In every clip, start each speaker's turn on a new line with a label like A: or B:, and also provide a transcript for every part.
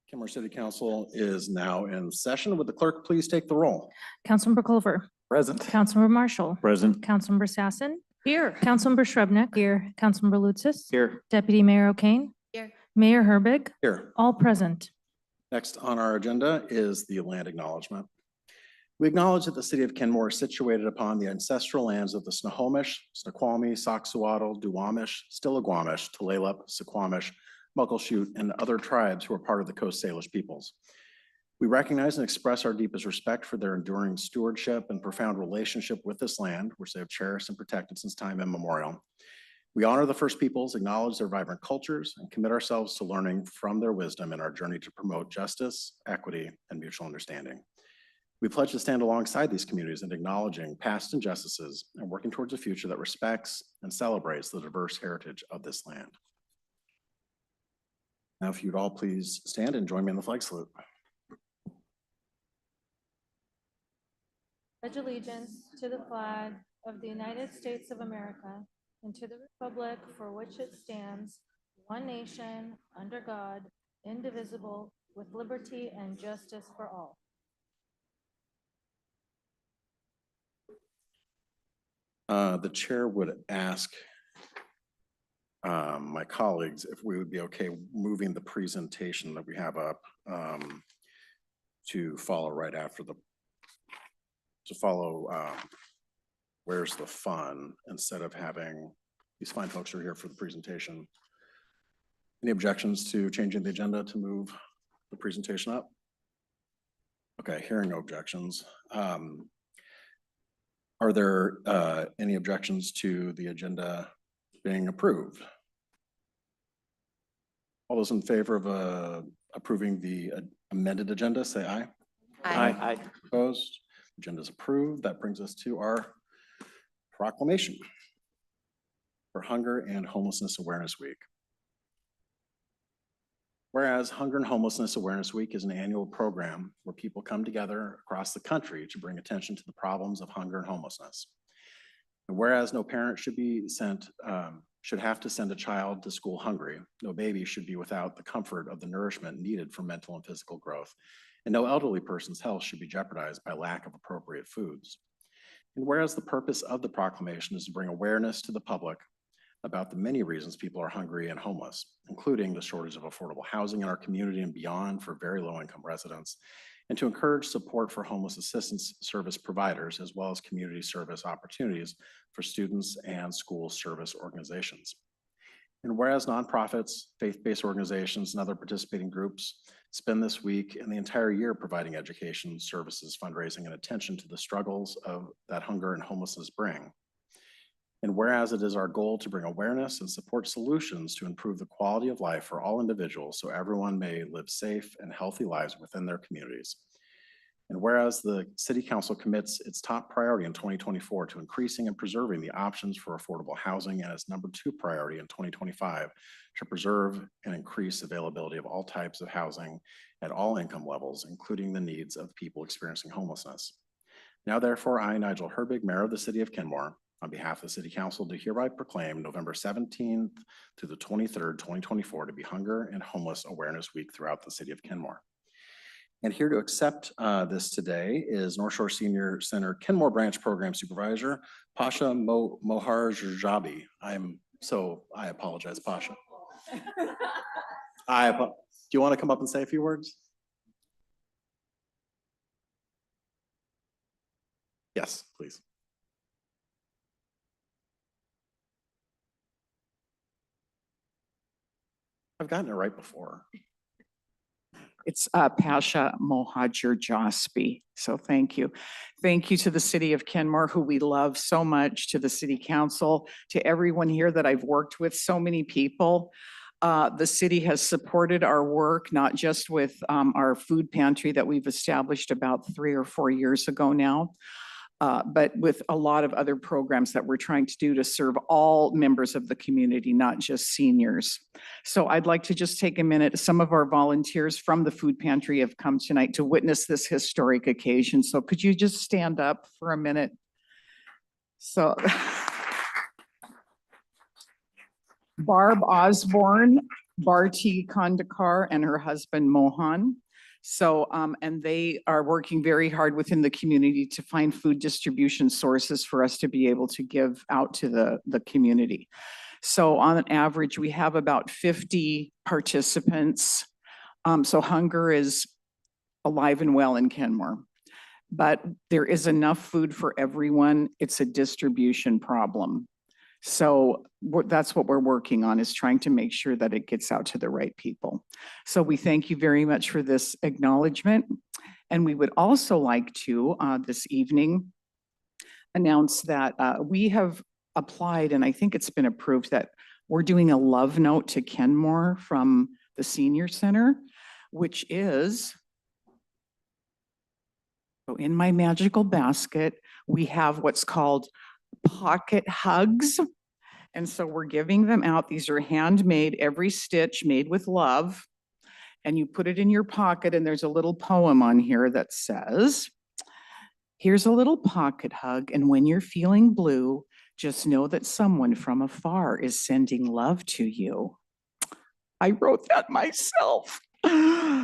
A: Kenmore City Council is now in session. Would the clerk please take the roll?
B: Councilmember Culver.
C: Present.
B: Councilmember Marshall.
C: Present.
B: Councilmember Sassen. Here. Councilmember Shrubnik. Here. Councilmember Lutsis.
C: Here.
B: Deputy Mayor O'Kane.
D: Here.
B: Mayor Herbig.
A: Here.
B: All present.
A: Next on our agenda is the land acknowledgement. We acknowledge that the city of Kenmore is situated upon the ancestral lands of the Snohomish, Snoqualmie, Soxhawtl, Duwamish, Stillaguamish, Tulalip, Suquamish, Muckleshoot, and other tribes who are part of the Coast Salish peoples. We recognize and express our deepest respect for their enduring stewardship and profound relationship with this land, which they have cherished and protected since time immemorial. We honor the First Peoples, acknowledge their vibrant cultures, and commit ourselves to learning from their wisdom in our journey to promote justice, equity, and mutual understanding. We pledge to stand alongside these communities in acknowledging past injustices and working towards a future that respects and celebrates the diverse heritage of this land. Now, if you'd all please stand and join me in the flag salute.
B: Pledge allegiance to the flag of the United States of America and to the republic for which it stands, one nation, under God, indivisible, with liberty and justice for all.
A: The chair would ask my colleagues if we would be okay moving the presentation that we have up to follow right after Where's the Fun, instead of having these fine folks who are here for the presentation. Any objections to changing the agenda to move the presentation up? Okay, hearing no objections. Are there any objections to the agenda being approved? All those in favor of approving the amended agenda, say aye.
D: Aye.
A: Opposed? Agenda is approved. That brings us to our proclamation for Hunger and Homelessness Awareness Week. Whereas Hunger and Homelessness Awareness Week is an annual program where people come together across the country to bring attention to the problems of hunger and homelessness. And whereas no parent should have to send a child to school hungry, no baby should be without the comfort of the nourishment needed for mental and physical growth, and no elderly person's health should be jeopardized by lack of appropriate foods. And whereas the purpose of the proclamation is to bring awareness to the public about the many reasons people are hungry and homeless, including the shortage of affordable housing in our community and beyond for very low-income residents, and to encourage support for homeless assistance service providers, as well as community service opportunities for students and school service organizations. And whereas nonprofits, faith-based organizations, and other participating groups spend this week and the entire year providing education, services, fundraising, and attention to the struggles that hunger and homelessness bring. And whereas it is our goal to bring awareness and support solutions to improve the quality of life for all individuals so everyone may live safe and healthy lives within their communities. And whereas the City Council commits its top priority in 2024 to increasing and preserving the options for affordable housing, and its number 2 priority in 2025 to preserve and increase availability of all types of housing at all income levels, including the needs of people experiencing homelessness. Now therefore, I, Nigel Herbig, Mayor of the City of Kenmore, on behalf of the City Council, do hereby proclaim November 17th to the 23rd, 2024 to be Hunger and Homeless Awareness Week throughout the City of Kenmore. And here to accept this today is North Shore Senior Center Kenmore Branch Program Supervisor, Pasha Moharjabi. I apologize, Pasha. Do you want to come up and say a few words? Yes, please. I've gotten it right before.
E: It's Pasha Moharjabi. So thank you. Thank you to the City of Kenmore, who we love so much, to the City Council, to everyone here that I've worked with, so many people. The city has supported our work, not just with our food pantry that we've established about 3 or 4 years ago now, but with a lot of other programs that we're trying to do to serve all members of the community, not just seniors. So I'd like to just take a minute. Some of our volunteers from the food pantry have come tonight to witness this historic occasion. So could you just stand up for a minute? So Barb Osborne Bharti Kandakar and her husband Mohan. So, and they are working very hard within the community to find food distribution sources for us to be able to give out to the community. So on an average, we have about 50 participants. So hunger is alive and well in Kenmore. But there is enough food for everyone. It's a distribution problem. So that's what we're working on, is trying to make sure that it gets out to the right people. So we thank you very much for this acknowledgement. And we would also like to, this evening, announce that we have applied, and I think it's been approved, that we're doing a love note to Kenmore from the Senior Center, which is, so in my magical basket, we have what's called pocket hugs. And so we're giving them out. These are handmade, every stitch made with love. And you put it in your pocket, and there's a little poem on here that says, "Here's a little pocket hug, and when you're feeling blue, just know that someone from afar is sending love to you." I wrote that myself.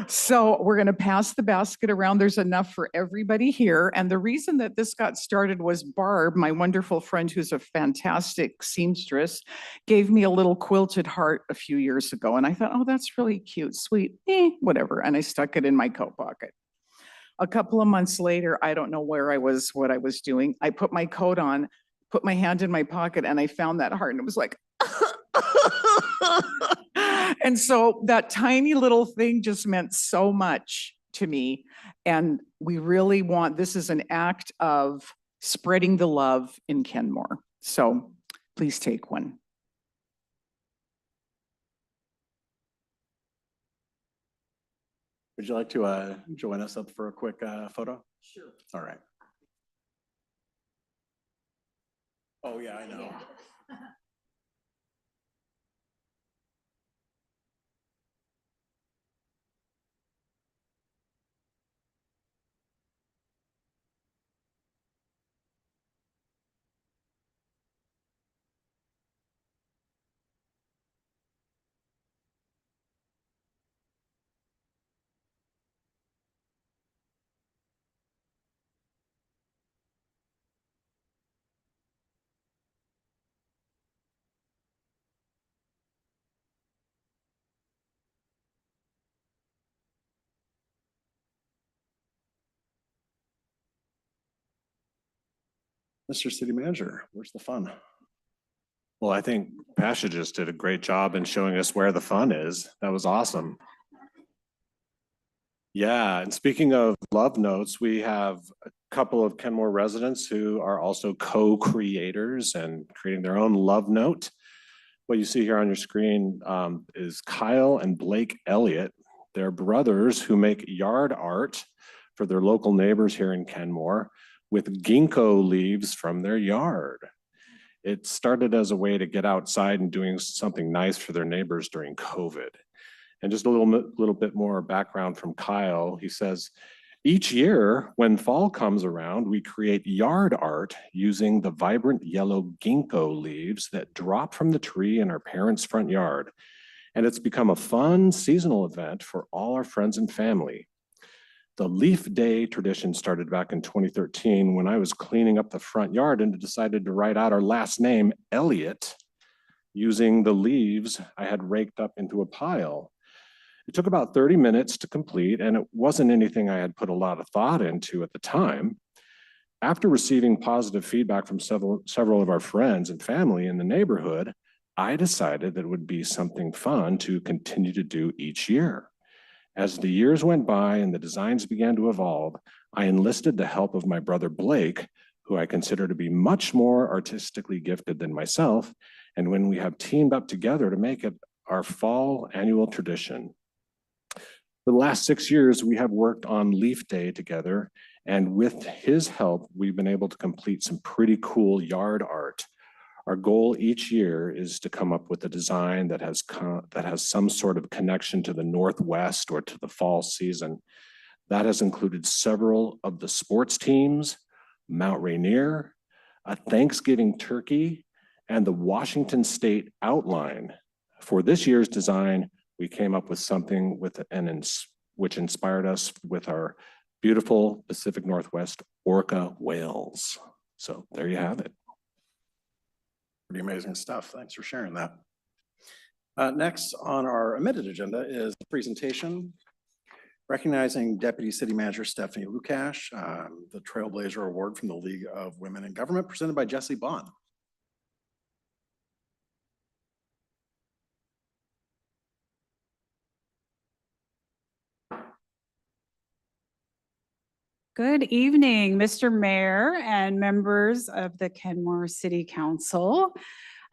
E: So we're going to pass the basket around. There's enough for everybody here. And the reason that this got started was Barb, my wonderful friend who's a fantastic seamstress, gave me a little quilted heart a few years ago. And I thought, oh, that's really cute, sweet, whatever. And I stuck it in my coat pocket. A couple of months later, I don't know where I was, what I was doing. I put my coat on, put my hand in my pocket, and I found that heart, and it was like, and so that tiny little thing just meant so much to me. And we really want, this is an act of spreading the love in Kenmore. So please take one.
A: Would you like to join us up for a quick photo?
E: Sure.
A: All right. Oh, yeah, I know. Mr. City Manager, where's the fun?
C: Well, I think Pasha just did a great job in showing us where the fun is. That was awesome. Yeah, and speaking of love notes, we have a couple of Kenmore residents who are also co-creators and creating their own love note. What you see here on your screen is Kyle and Blake Elliott. They're brothers who make yard art for their local neighbors here in Kenmore with ginkgo leaves from their yard. It started as a way to get outside and doing something nice for their neighbors during COVID. And just a little bit more background from Kyle. He says, each year when fall comes around, we create yard art using the vibrant yellow ginkgo leaves that drop from the tree in our parents' front yard. And it's become a fun seasonal event for all our friends and family. The Leaf Day tradition started back in 2013 when I was cleaning up the front yard and decided to write out our last name, Elliott, using the leaves I had raked up into a pile. It took about 30 minutes to complete, and it wasn't anything I had put a lot of thought into at the time. After receiving positive feedback from several of our friends and family in the neighborhood, I decided that it would be something fun to continue to do each year. As the years went by and the designs began to evolve, I enlisted the help of my brother Blake, who I consider to be much more artistically gifted than myself, and when we have teamed up together to make it our fall annual tradition. For the last 6 years, we have worked on Leaf Day together, and with his help, we've been able to complete some pretty cool yard art. Our goal each year is to come up with a design that has some sort of connection to the Northwest or to the fall season. That has included several of the sports teams, Mount Rainier, a Thanksgiving turkey, and the Washington State outline. For this year's design, we came up with something which inspired us with our beautiful Pacific Northwest orca whales. So there you have it.
A: Pretty amazing stuff. Thanks for sharing that. Next on our amended agenda is a presentation recognizing Deputy City Manager Stephanie Lukash, the Trailblazer Award from the League of Women in Government, presented by Jesse Bond.
D: Good evening, Mr. Mayor and members of the Kenmore City Council.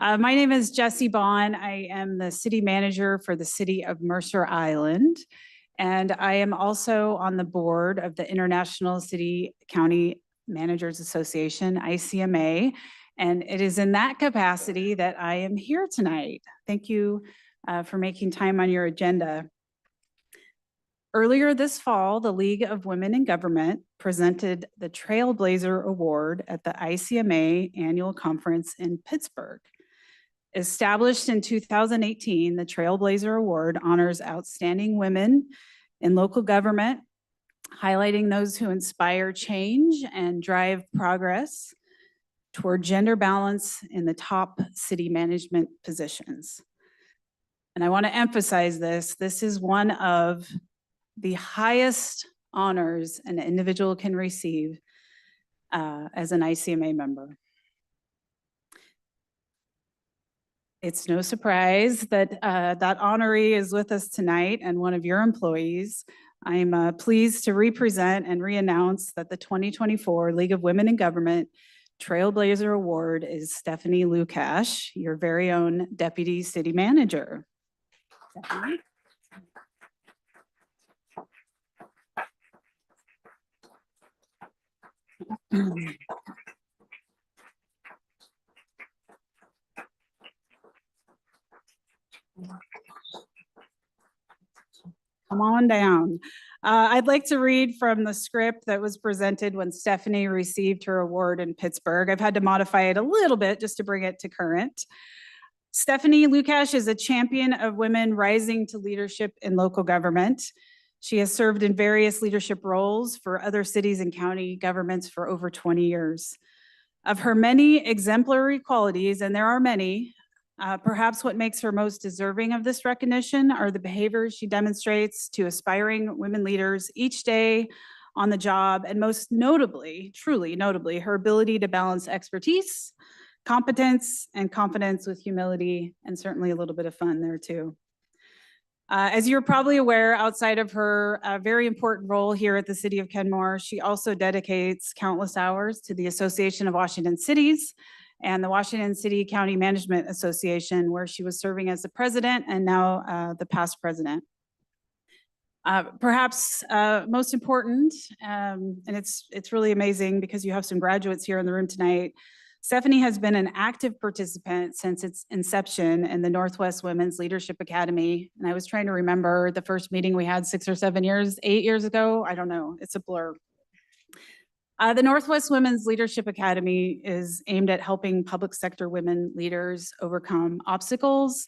D: My name is Jessie Bond. I am the city manager for the city of Mercer Island. And I am also on the board of the International City County Managers Association, ICMA. And it is in that capacity that I am here tonight. Thank you for making time on your agenda. Earlier this fall, the League of Women in Government presented the Trailblazer Award at the ICMA annual conference in Pittsburgh. Established in 2018, the Trailblazer Award honors outstanding women in local government, highlighting those who inspire change and drive progress toward gender balance in the top city management positions. And I want to emphasize this. This is one of the highest honors an individual can receive as an ICMA member. It's no surprise that that honoree is with us tonight and one of your employees. I'm pleased to represent and re-announce that the 2024 League of Women in Government Trailblazer Award is Stephanie Lukash, your very own Deputy City Manager. Stephanie. Come on down. I'd like to read from the script that was presented when Stephanie received her award in Pittsburgh. I've had to modify it a little bit just to bring it to current. Stephanie Lukash is a champion of women rising to leadership in local government. She has served in various leadership roles for other cities and county governments for over 20 years. Of her many exemplary qualities, and there are many, perhaps what makes her most deserving of this recognition are the behaviors she demonstrates to aspiring women leaders each day on the job, and most notably, truly notably, her ability to balance expertise, competence, and confidence with humility, and certainly a little bit of fun there too. As you're probably aware, outside of her very important role here at the City of Kenmore, she also dedicates countless hours to the Association of Washington Cities and the Washington City County Management Association, where she was serving as the president and now the past president. Perhaps most important, and it's really amazing because you have some graduates here in the room tonight, Stephanie has been an active participant since its inception in the Northwest Women's Leadership Academy. And I was trying to remember the first meeting we had 6 or 7 years, 8 years ago. I don't know, it's a blur. The Northwest Women's Leadership Academy is aimed at helping public sector women leaders overcome obstacles,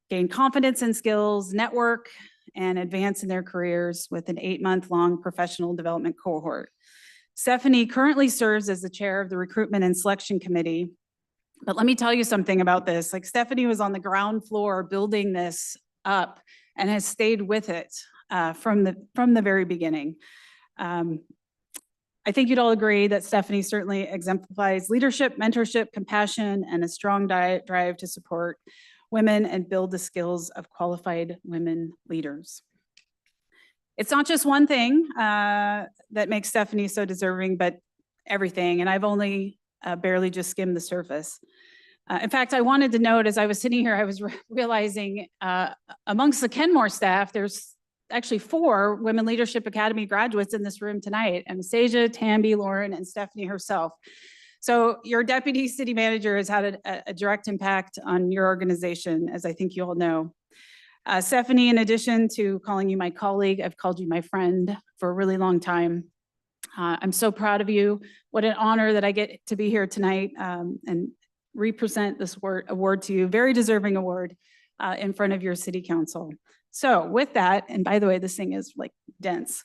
D: gain confidence and skills, network, and advance in their careers with an 8-month-long professional development cohort. Stephanie currently serves as the chair of the Recruitment and Selection Committee. But let me tell you something about this. Like, Stephanie was on the ground floor building this up and has stayed with it from the very beginning. I think you'd all agree that Stephanie certainly exemplifies leadership, mentorship, compassion, and a strong drive to support women and build the skills of qualified women leaders. It's not just one thing that makes Stephanie so deserving, but everything. And I've only barely just skimmed the surface. In fact, I wanted to note, as I was sitting here, I was realizing amongst the Kenmore staff, there's actually 4 Women Leadership Academy graduates in this room tonight: Anastasia, Tamby, Lauren, and Stephanie herself. So your deputy city manager has had a direct impact on your organization, as I think you all know. Stephanie, in addition to calling you my colleague, I've called you my friend for a really long time. I'm so proud of you. What an honor that I get to be here tonight and represent this award to you. Very deserving award. in front of your city council. So with that, and by the way, this thing is like dense.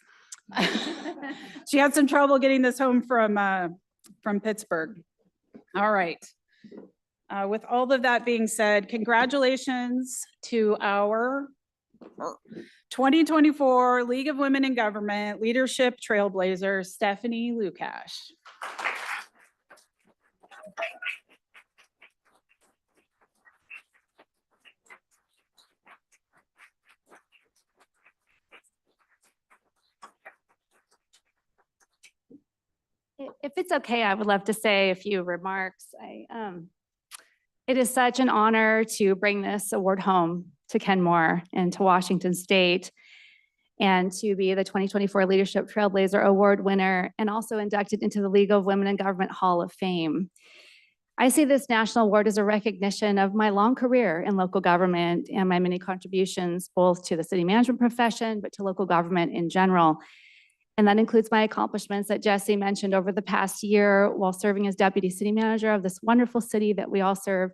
D: She had some trouble getting this home from Pittsburgh. All right. With all of that being said, congratulations to our 2024 League of Women in Government Leadership Trailblazer, Stephanie Lukash.
F: If it's okay, I would love to say a few remarks. It is such an honor to bring this award home to Kenmore and to Washington State, and to be the 2024 Leadership Trailblazer Award winner and also inducted into the League of Women in Government Hall of Fame. I see this national award as a recognition of my long career in local government and my many contributions both to the city management profession, but to local government in general. And that includes my accomplishments that Jesse mentioned over the past year while serving as deputy city manager of this wonderful city that we all serve.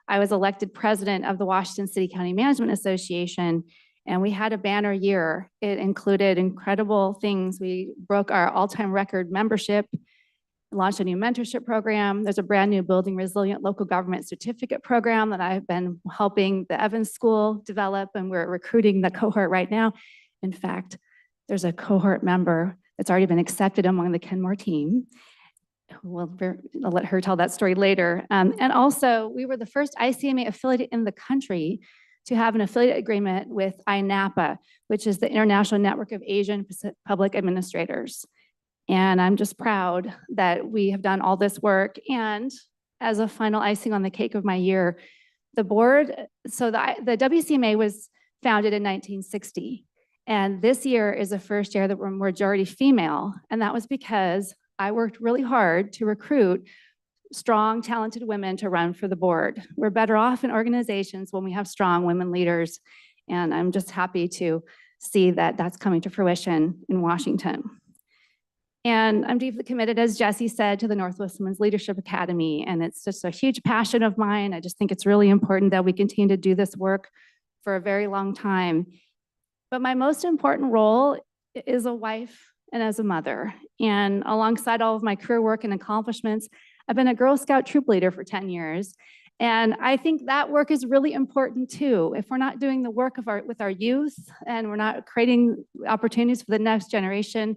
F: I was elected president of the Washington City County Management Association, and we had a banner year. It included incredible things. We broke our all-time record membership, launched a new mentorship program. There's a brand new Building Resilient Local Government Certificate program that I've been helping the Evans School develop, and we're recruiting the cohort right now. In fact, there's a cohort member that's already been accepted among the Kenmore team. I'll let her tell that story later. And also, we were the first ICMA affiliate in the country to have an affiliate agreement with INAPA, which is the International Network of Asian Public Administrators. And I'm just proud that we have done all this work. And as a final icing on the cake of my year, the board, so the WCMA was founded in 1960. And this year is the first year that we're majority female. And that was because I worked really hard to recruit strong, talented women to run for the board. We're better off in organizations when we have strong women leaders. And I'm just happy to see that that's coming to fruition in Washington. And I'm deeply committed, as Jesse said, to the Northwest Women's Leadership Academy. And it's just a huge passion of mine. I just think it's really important that we continue to do this work for a very long time. But my most important role is a wife and as a mother. And alongside all of my career work and accomplishments, I've been a Girl Scout troop leader for 10 years. And I think that work is really important too. If we're not doing the work with our youth and we're not creating opportunities for the next generation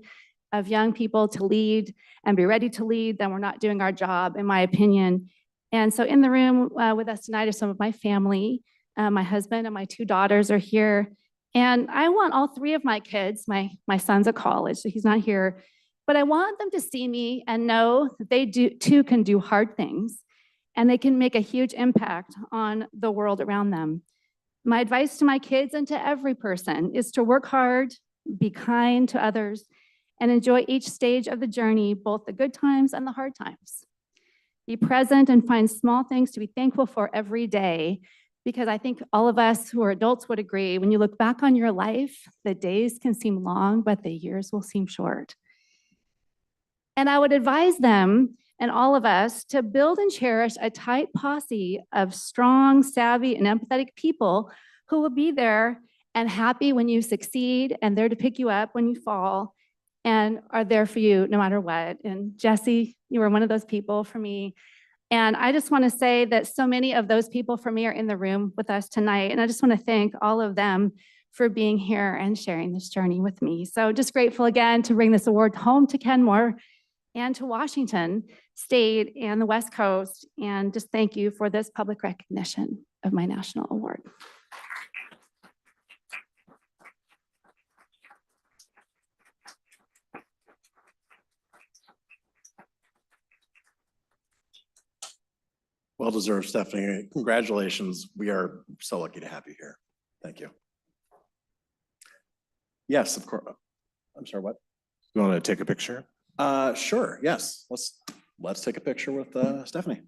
F: of young people to lead and be ready to lead, then we're not doing our job, in my opinion. And so in the room with us tonight are some of my family. My husband and my 2 daughters are here. And I want all 3 of my kids, my son's at college, so he's not here, but I want them to see me and know that they too can do hard things and they can make a huge impact on the world around them. My advice to my kids and to every person is to work hard, be kind to others, and enjoy each stage of the journey, both the good times and the hard times. Be present and find small things to be thankful for every day, because I think all of us who are adults would agree, when you look back on your life, the days can seem long, but the years will seem short. And I would advise them and all of us to build and cherish a tight posse of strong, savvy, and empathetic people who will be there and happy when you succeed and there to pick you up when you fall and are there for you no matter what. And Jesse, you were one of those people for me. And I just want to say that so many of those people for me are in the room with us tonight. And I just want to thank all of them for being here and sharing this journey with me. So just grateful again to bring this award home to Kenmore and to Washington State and the West Coast. And just thank you for this public recognition of my national award.
A: Well deserved, Stephanie. Congratulations. We are so lucky to have you here. Thank you. Yes, of course. I'm sorry, what?
C: You want to take a picture?
A: Sure, yes. Let's take a picture with Stephanie.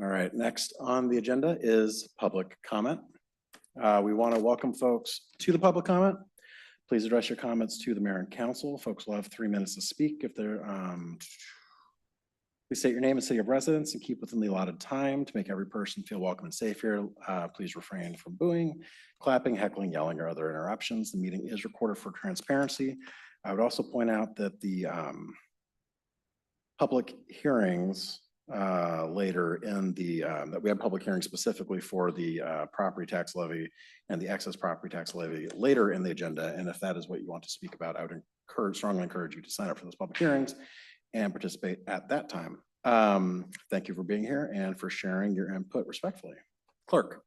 A: All right, next on the agenda is public comment. We want to welcome folks to the public comment. Please address your comments to the mayor and council. Folks will have 3 minutes to speak if they're, please state your name and city of residence and keep within the allotted time to make every person feel welcome and safe here. Please refrain from booing, clapping, heckling, yelling, or other interruptions. The meeting is recorded for transparency. I would also point out that the public hearings later in the, that we have public hearings specifically for the property tax levy and the excess property tax levy later in the agenda. And if that is what you want to speak about, I would strongly encourage you to sign up for those public hearings and participate at that time. Thank you for being here and for sharing your input respectfully. Clerk.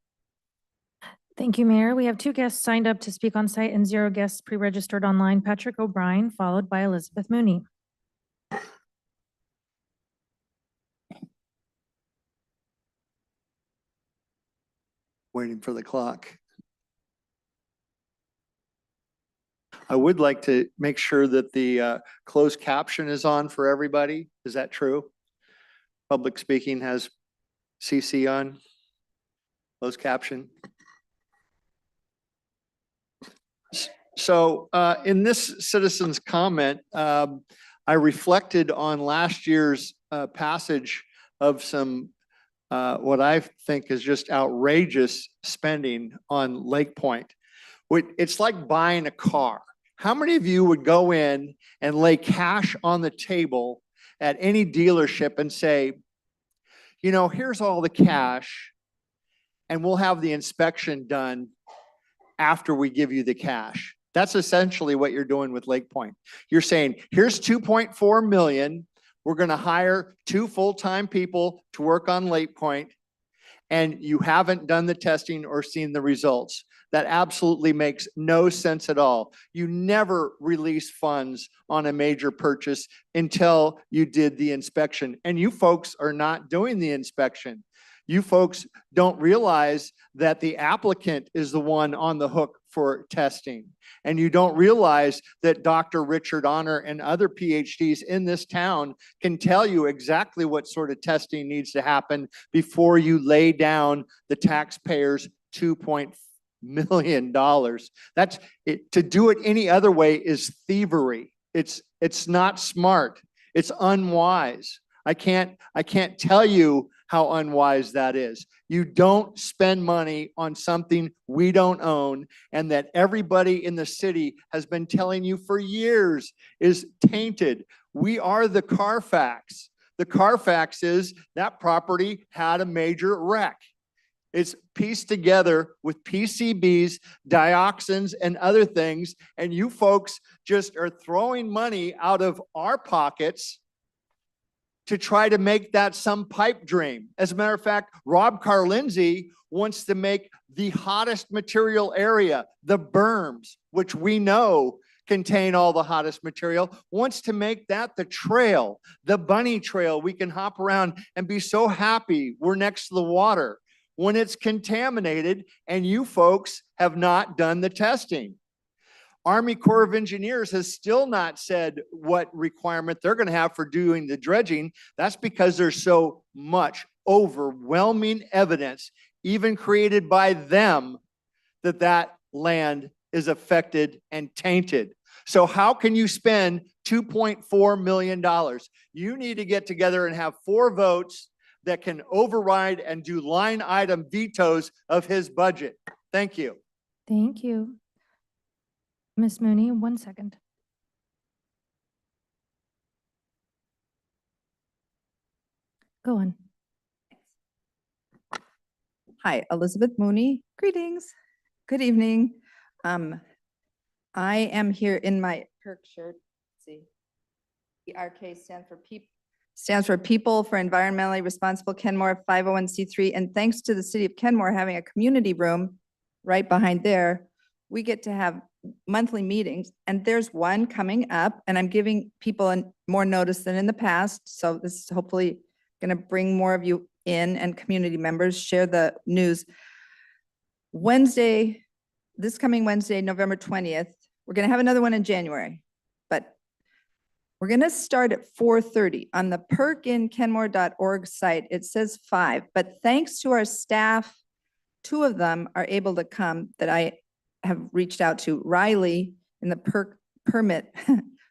B: Thank you, Mayor. We have 2 guests signed up to speak on site and 0 guests pre-registered online. Patrick O'Brien, followed by Elizabeth Mooney.
G: Waiting for the clock. I would like to make sure that the closed caption is on for everybody. Is that true? Public speaking has CC on, closed caption. So in this citizen's comment, I reflected on last year's passage of some what I think is just outrageous spending on Lake Point. It's like buying a car. How many of you would go in and lay cash on the table at any dealership and say, you know, here's all the cash and we'll have the inspection done after we give you the cash? That's essentially what you're doing with Lake Point. You're saying, here's 2.4 million. We're going to hire 2 full-time people to work on Lake Point, and you haven't done the testing or seen the results. That absolutely makes no sense at all. You never release funds on a major purchase until you did the inspection, and you folks are not doing the inspection. You folks don't realize that the applicant is the one on the hook for testing. And you don't realize that Dr. Richard Honor and other PhDs in this town can tell you exactly what sort of testing needs to happen before you lay down the taxpayers' $2.4 million. That's it. To do it any other way is thievery. It's not smart. It's unwise. I can't tell you how unwise that is. You don't spend money on something we don't own and that everybody in the city has been telling you for years is tainted. We are the Carfax. The Carfax is that property had a major wreck. It's pieced together with PCBs, dioxins, and other things, and you folks just are throwing money out of our pockets to try to make that some pipe dream. As a matter of fact, Rob Carlindsey wants to make the hottest material area, the berms, which we know contain all the hottest material, wants to make that the trail, the bunny trail. We can hop around and be so happy we're next to the water when it's contaminated and you folks have not done the testing. Army Corps of Engineers has still not said what requirement they're going to have for doing the dredging. That's because there's so much overwhelming evidence, even created by them, that that land is affected and tainted. So how can you spend $2.4 million? You need to get together and have 4 votes that can override and do line item vetoes of his budget. Thank you.
B: Thank you. Ms. Mooney, 1 second. Go on.
H: Hi, Elizabeth Mooney. Greetings. Good evening. I am here in my Kirk shirt. Let's see. PRK stands for People for Environmentally Responsible Kenmore 501c3. And thanks to the city of Kenmore having a community room right behind there, we get to have monthly meetings, and there's one coming up, and I'm giving people more notice than in the past. So this is hopefully going to bring more of you in, and community members share the news. Wednesday, this coming Wednesday, November 20th, we're going to have another one in January, but We're going to start at 4:30. On the perkinkenmore.org site, it says 5, but thanks to our staff, 2 of them are able to come that I have reached out to. Riley in the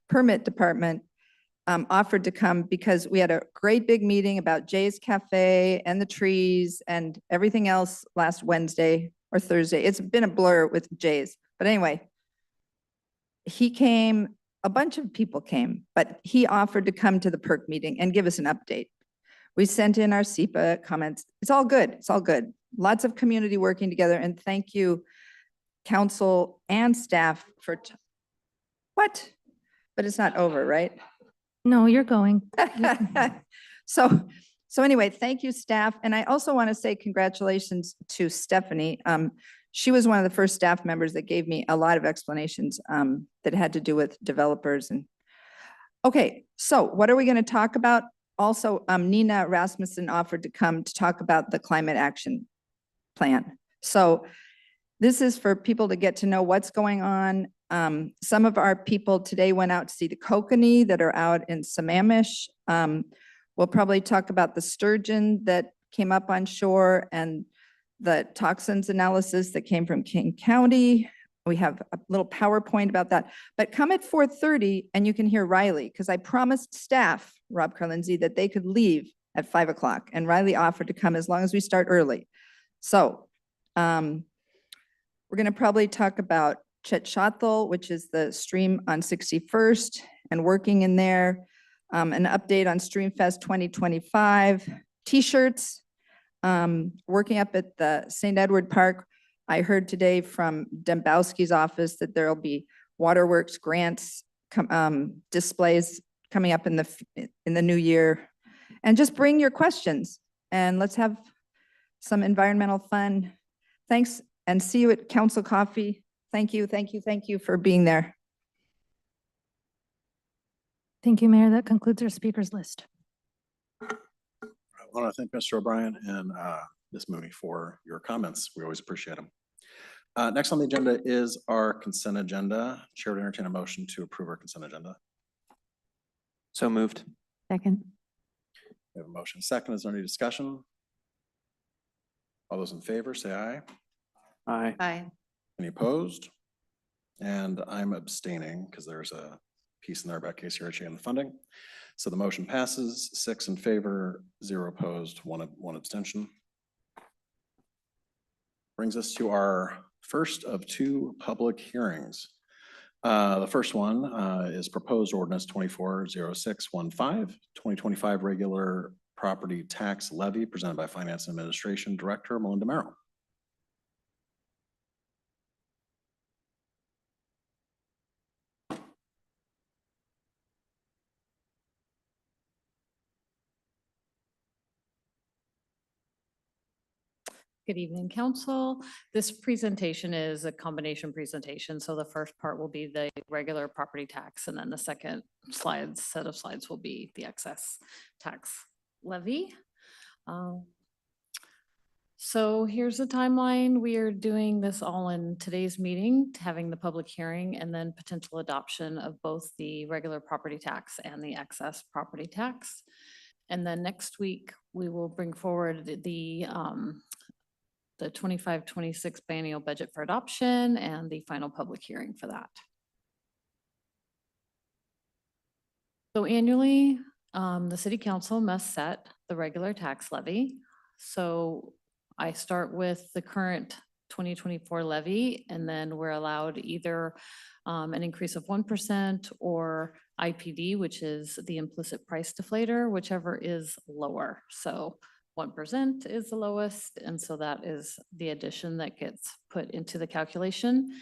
H: permit department offered to come because we had a great big meeting about Jay's Cafe and the trees and everything else last Wednesday or Thursday. It's been a blur with Jay's, but anyway, he came, a bunch of people came, but he offered to come to the PERC meeting and give us an update. We sent in our SEPA comments. It's all good. It's all good. Lots of community working together, and thank you, council and staff for, what? But it's not over, right?
B: No, you're going.
H: So anyway, thank you, staff. And I also want to say congratulations to Stephanie. She was one of the first staff members that gave me a lot of explanations that had to do with developers. And okay, so what are we going to talk about? Also, Nina Rasmussen offered to come to talk about the climate action plan. So this is for people to get to know what's going on. Some of our people today went out to see the kokanee that are out in Sammamish. We'll probably talk about the sturgeon that came up on shore and the toxins analysis that came from King County. We have a little PowerPoint about that. But come at 4:30 and you can hear Riley, because I promised staff, Rob Carlinzi, that they could leave at 5 o'clock. And Riley offered to come as long as we start early. So we're going to probably talk about Chetchathel, which is the stream on 61st, and working in there. An update on Streamfest 2025, t-shirts, working up at the St. Edward Park. I heard today from Dembowski's office that there'll be waterworks grants displays coming up in the new year. And just bring your questions and let's have some environmental fun. Thanks, and see you at Council Coffee. Thank you, thank you, thank you for being there.
B: Thank you, Mayor. That concludes our speakers list.
A: I want to thank Mr. O'Brien and Ms. Mooney for your comments. We always appreciate them. Next on the agenda is our consent agenda. Chair would entertain a motion to approve our consent agenda.
I: So moved.
B: Second.
A: We have a motion. Second, is there any discussion? All those in favor, say aye.
I: Aye.
H: Aye.
A: Any opposed? And I'm abstaining because there's a piece in there about KCRHA and the funding. So the motion passes, 6 in favor, 0 opposed, one abstention. Brings us to our first of 2 public hearings. The first one is proposed ordinance 240615, 2025 regular property tax levy presented by Finance and Administration Director Melinda Merrill.
J: Good evening, council. This presentation is a combination presentation. So the first part will be the regular property tax, and then the second set of slides will be the excess tax levy. So here's the timeline. We are doing this all in today's meeting, having the public hearing and then potential adoption of both the regular property tax and the excess property tax. And then next week, we will bring forward the 25-26 biennial budget for adoption and the final public hearing for that. So annually, the city council must set the regular tax levy. So I start with the current 2024 levy, and then we're allowed either an increase of 1% or IPD, which is the implicit price deflator, whichever is lower. So 1% is the lowest, and so that is the addition that gets put into the calculation.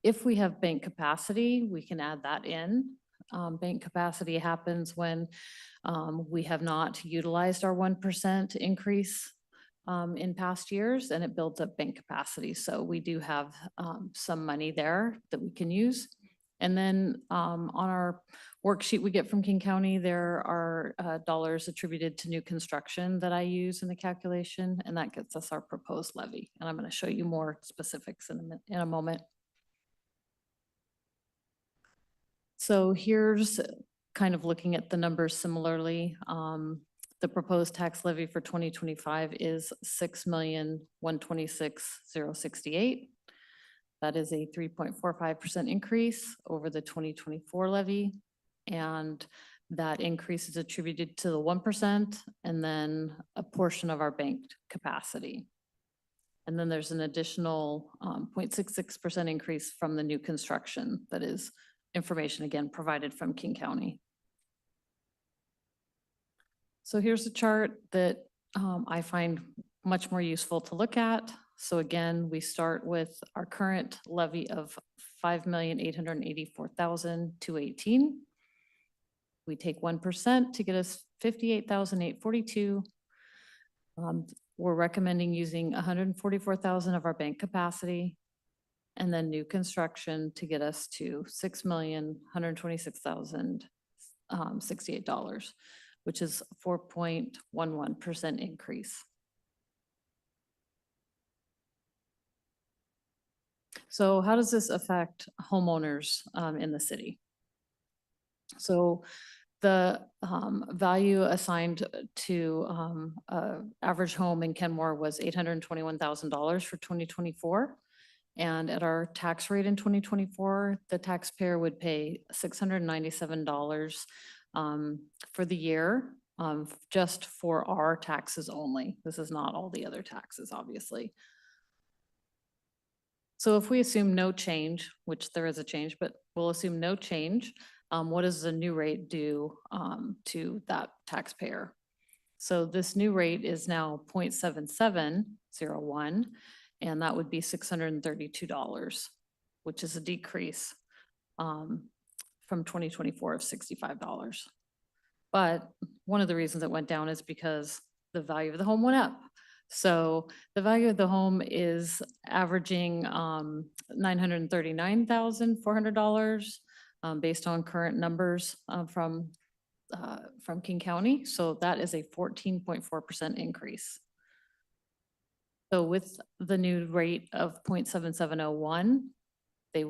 J: If we have bank capacity, we can add that in. Bank capacity happens when we have not utilized our 1% increase in past years, and it builds up bank capacity. So we do have some money there that we can use. And then on our worksheet we get from King County, there are dollars attributed to new construction that I use in the calculation, and that gets us our proposed levy. And I'm going to show you more specifics in a moment. So here's kind of looking at the numbers similarly. The proposed tax levy for 2025 is 6,126,068. That is a 3.45% increase over the 2024 levy. And that increase is attributed to the 1% and then a portion of our banked capacity. And then there's an additional 0.66% increase from the new construction. That is information, again, provided from King County. So here's a chart that I find much more useful to look at. So again, we start with our current levy of $5,884,218. We take 1% to get us $58,842. We're recommending using 144,000 of our bank capacity, and then new construction to get us to $6,126,068, which is 4.11% increase. So how does this affect homeowners in the city? So the value assigned to average home in Kenmore was $821,000 for 2024. And at our tax rate in 2024, the taxpayer would pay $697 for the year, just for our taxes only. This is not all the other taxes, obviously. So if we assume no change, which there is a change, but we'll assume no change, what does the new rate do to that taxpayer? So this new rate is now 0.7701, and that would be $632, which is a decrease from 2024 of $65. But one of the reasons it went down is because the value of the home went up. So the value of the home is averaging $939,400 based on current numbers from King County. So that is a 14.4% increase. So with the new rate of 0.7701, the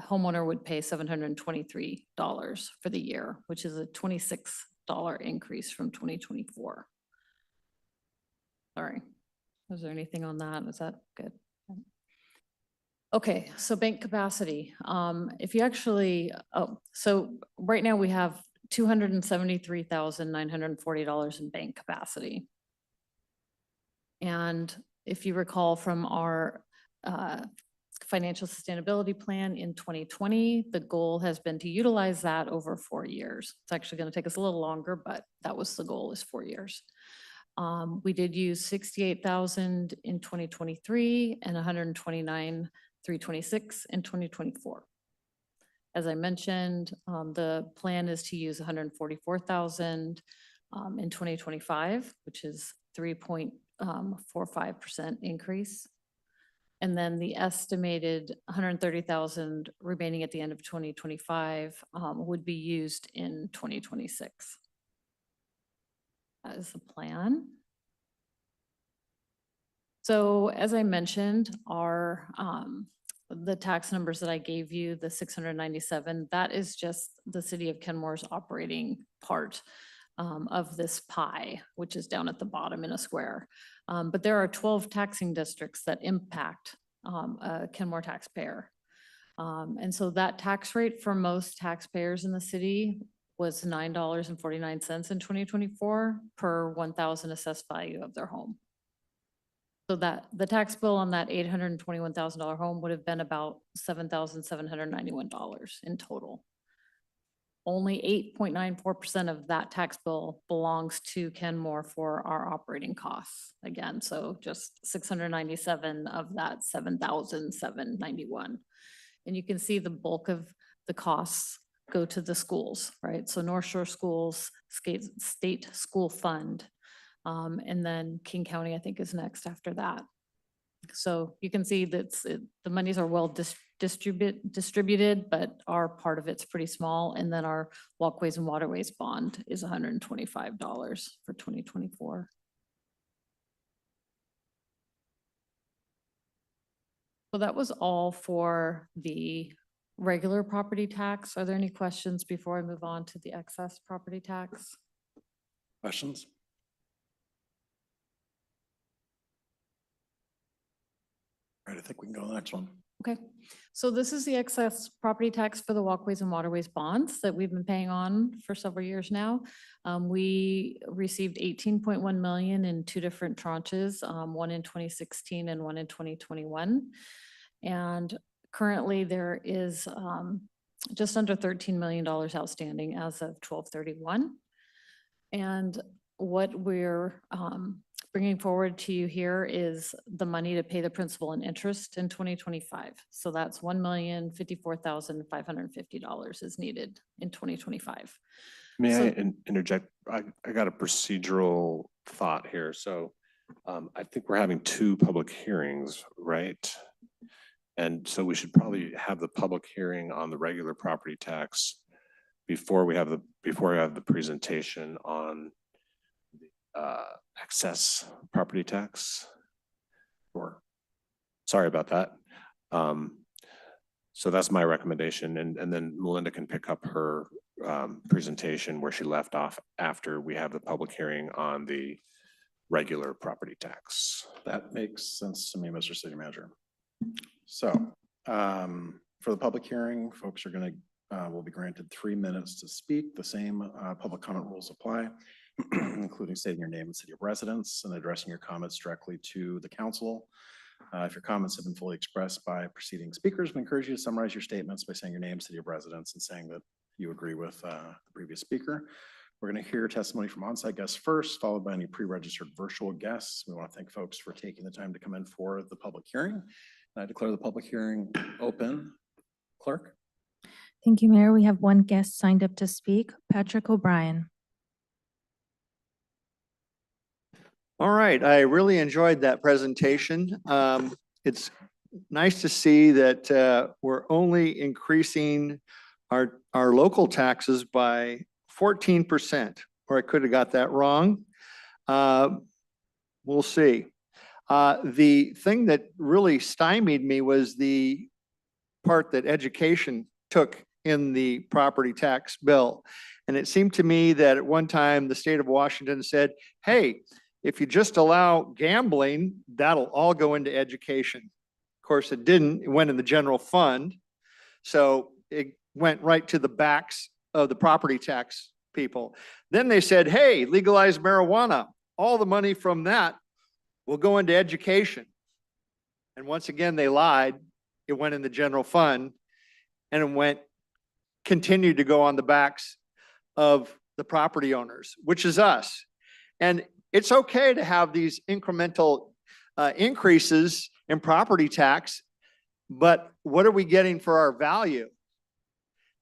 J: homeowner would pay $723 for the year, which is a $26 increase from 2024. Sorry. Was there anything on that? Is that good? Okay, so bank capacity. If you actually, so right now we have $273,940 in bank capacity. And if you recall from our financial sustainability plan in 2020, the goal has been to utilize that over 4 years. It's actually going to take us a little longer, but that was the goal, is 4 years. We did use 68,000 in 2023 and 129,326 in 2024. As I mentioned, the plan is to use 144,000 in 2025, which is 3.45% increase. And then the estimated 130,000 remaining at the end of 2025 would be used in 2026. That is the plan. So as I mentioned, our the tax numbers that I gave you, the 697, that is just the city of Kenmore's operating part of this pie, which is down at the bottom in a square. But there are 12 taxing districts that impact a Kenmore taxpayer. And so that tax rate for most taxpayers in the city was $9.49 in 2024 per 1,000 assessed value of their home. So that the tax bill on that $821,000 home would have been about $7,791 in total. Only 8.94% of that tax bill belongs to Kenmore for our operating costs. Again, so just 697 of that 7,791. And you can see the bulk of the costs go to the schools, right? So North Shore Schools, State School Fund, and then King County, I think, is next after that. So you can see that the monies are well distributed, but our part of it's pretty small. And then our Walkways and Waterways bond is $125 for 2024. So that was all for the regular property tax. Are there any questions before I move on to the excess property tax?
A: Questions? All right, I think we can go to the next one.
J: Okay, so this is the excess property tax for the walkways and waterways bonds that we've been paying on for several years now. We received 18.1 million in two different tranches, one in 2016 and one in 2021. And currently there is just under $13 million outstanding as of 12/31. And what we're bringing forward to you here is the money to pay the principal and interest in 2025. So that's $1,054,550 is needed in 2025.
C: May I
J: So-
C: interject? I got a procedural thought here. So I think we're having two public hearings, right? And so we should probably have the public hearing on the regular property tax before we have the presentation on excess property tax. Or, sorry about that. So that's my recommendation, and then Melinda can pick up her presentation where she left off after we have the public hearing on the regular property tax.
A: That makes sense to me, Mr. City Manager. So for the public hearing, folks are going to will be granted 3 minutes to speak. The same public comment rules apply, including stating your name and city of residence and addressing your comments directly to the council. If your comments have been fully expressed by preceding speakers, we encourage you to summarize your statements by saying your name, city of residence, and saying that you agree with the previous speaker. We're going to hear testimony from on-site guests first, followed by any pre-registered virtual guests. We want to thank folks for taking the time to come in for the public hearing. And I declare the public hearing open. Clerk?
B: Thank you, Mayor. We have one guest signed up to speak, Patrick O'Brien.
G: All right, I really enjoyed that presentation. It's nice to see that we're only increasing our local taxes by 14%, or I could have got that wrong. We'll see. The thing that really stymied me was the part that education took in the property tax bill. And it seemed to me that at one time, the state of Washington said, hey, if you just allow gambling, that'll all go into education. Of course, it didn't. It went in the general fund. So it went right to the backs of the property tax people. Then they said, hey, legalize marijuana. All the money from that will go into education. And once again, they lied. It went in the general fund, and it continued to go on the backs of the property owners, which is us. And it's okay to have these incremental increases in property tax, but what are we getting for our value?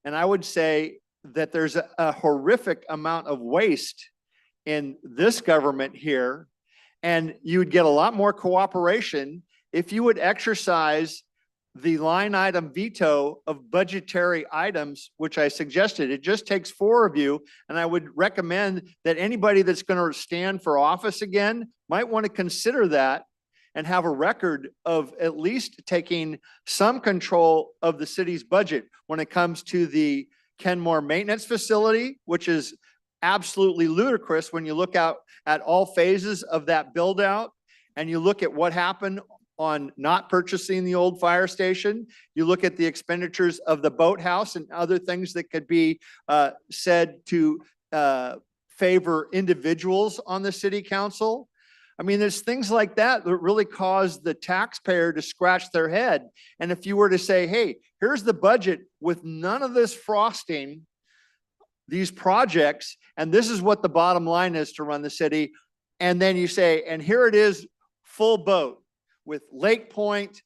G: And I would say that there's a horrific amount of waste in this government here, and you would get a lot more cooperation if you would exercise the line item veto of budgetary items, which I suggested. It just takes 4 of you, and I would recommend that anybody that's going to stand for office again might want to consider that and have a record of at least taking some control of the city's budget when it comes to the Kenmore Maintenance Facility, which is absolutely ludicrous when you look out at all phases of that build out and you look at what happened on not purchasing the old fire station. You look at the expenditures of the boathouse and other things that could be said to favor individuals on the city council. I mean, there's things like that that really cause the taxpayer to scratch their head. And if you were to say, hey, here's the budget with none of this frosting, these projects, and this is what the bottom line is to run the city. And then you say, and here it is, full boat with Lake Point,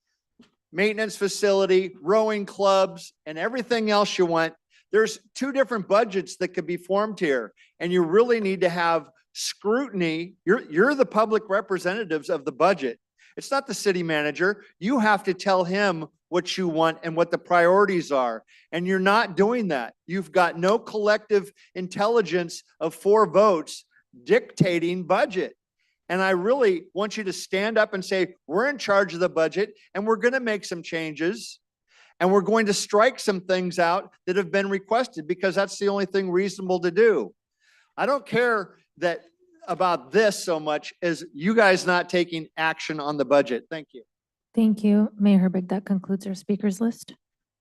G: maintenance facility, rowing clubs, and everything else you want. There's 2 different budgets that could be formed here, and you really need to have scrutiny. You're the public representatives of the budget. It's not the city manager. You have to tell him what you want and what the priorities are. And you're not doing that. You've got no collective intelligence of 4 votes dictating budget. And I really want you to stand up and say, we're in charge of the budget and we're going to make some changes. And we're going to strike some things out that have been requested because that's the only thing reasonable to do. I don't care about this so much as you guys not taking action on the budget. Thank you.
B: Thank you, Mayor Herbig. That concludes our speakers list.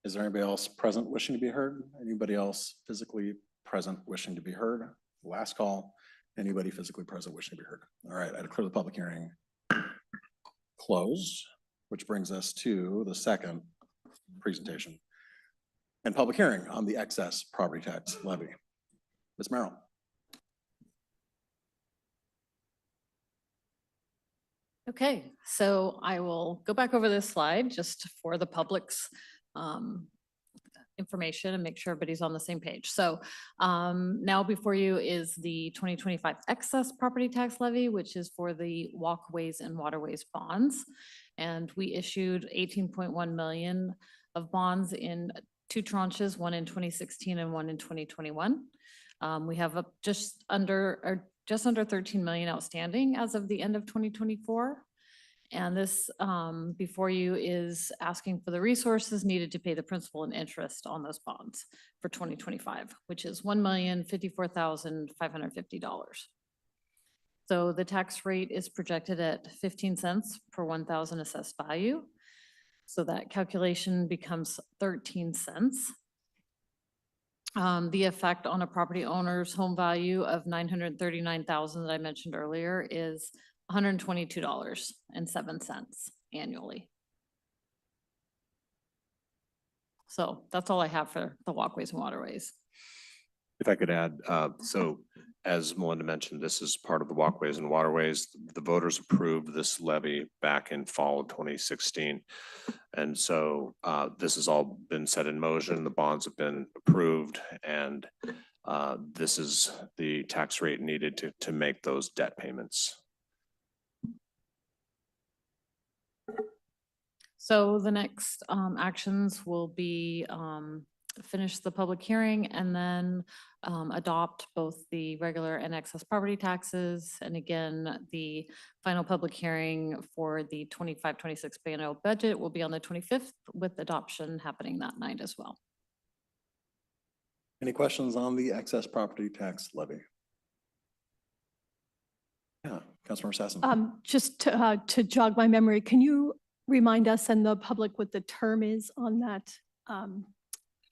A: Is there anybody else present wishing to be heard? Anybody else physically present wishing to be heard? Last call. Anybody physically present wishing to be heard? All right, I declare the public hearing closed, which brings us to the second presentation and public hearing on the excess property tax levy. Ms. Merrill.
J: Okay, so I will go back over this slide just for the public's information and make sure everybody's on the same page. So now before you is the 2025 excess property tax levy, which is for the walkways and waterways bonds. And we issued 18.1 million of bonds in 2 tranches, one in 2016 and one in 2021. We have just under 13 million outstanding as of the end of 2024. And this before you is asking for the resources needed to pay the principal and interest on those bonds for 2025, which is $1,054,550. So the tax rate is projected at 15 cents per 1,000 assessed value. So that calculation becomes 13 cents. The effect on a property owner's home value of $939,000 that I mentioned earlier is $122.07 annually. So that's all I have for the walkways and waterways.
C: If I could add, so as Melinda mentioned, this is part of the walkways and waterways. The voters approved this levy back in fall of 2016. And so this has all been set in motion. The bonds have been approved, and this is the tax rate needed to make those debt payments.
J: So the next actions will be finish the public hearing and then adopt both the regular and excess property taxes. And again, the final public hearing for the 25-26 biennial budget will be on the 25th, with adoption happening that night as well.
A: Any questions on the excess property tax levy? Yeah, Councilmember Sassen.
K: Just to jog my memory, can you remind us and the public what the term is on that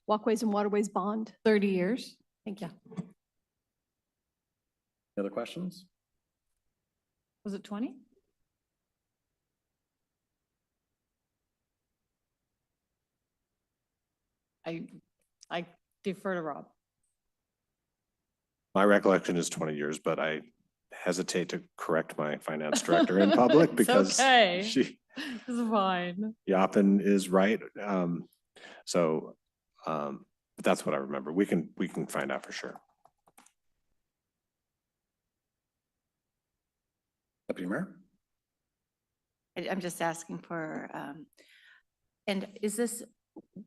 K: walkways and waterways bond?
J: 30 years.
K: Thank you.
A: Any other questions?
J: Was it 20? I defer to Rob.
C: My recollection is 20 years, but I hesitate to correct my finance director in public
J: It's
C: because
J: okay.
C: she
J: It's fine.
C: often is right. But that's what I remember. We can find out for sure.
A: Deputy Mayor?
L: I'm just asking for, and is this,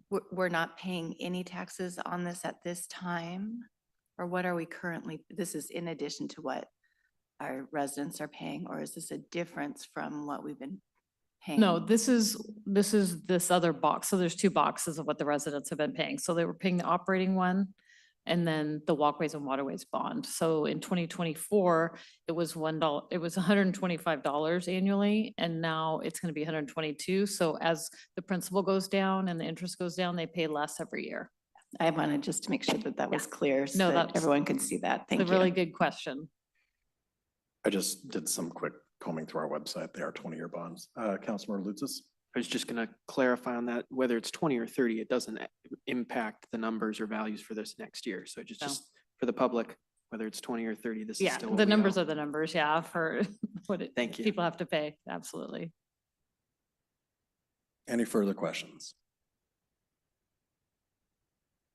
L: we're not paying any taxes on this at this time? Or what are we currently, this is in addition to what our residents are paying, or is this a difference from what we've been paying?
J: No, this is this other box. So there's 2 boxes of what the residents have been paying. So they were paying the operating one and then the walkways and waterways bond. So in 2024, it was $1, it was $125 annually, and now it's going to be $122. So as the principal goes down and the interest goes down, they pay less every year.
L: I wanted just to make sure that that was clear so
J: No,
L: that
J: that's-
L: everyone can see that. Thank
J: It's
L: you.
J: a really good question.
A: I just did some quick combing through our website. They are 20-year bonds. Councilmember Lutzis?
I: I was just going to clarify on that, whether it's 20 or 30, it doesn't impact the numbers or values for this next year. So just,
J: No.
I: just for the public, whether it's 20 or 30, this is
J: Yeah,
I: still what
J: the
I: we
J: numbers
I: owe.
J: are the numbers, yeah, for what
I: Thank you.
J: people have to pay. Absolutely.
A: Any further questions?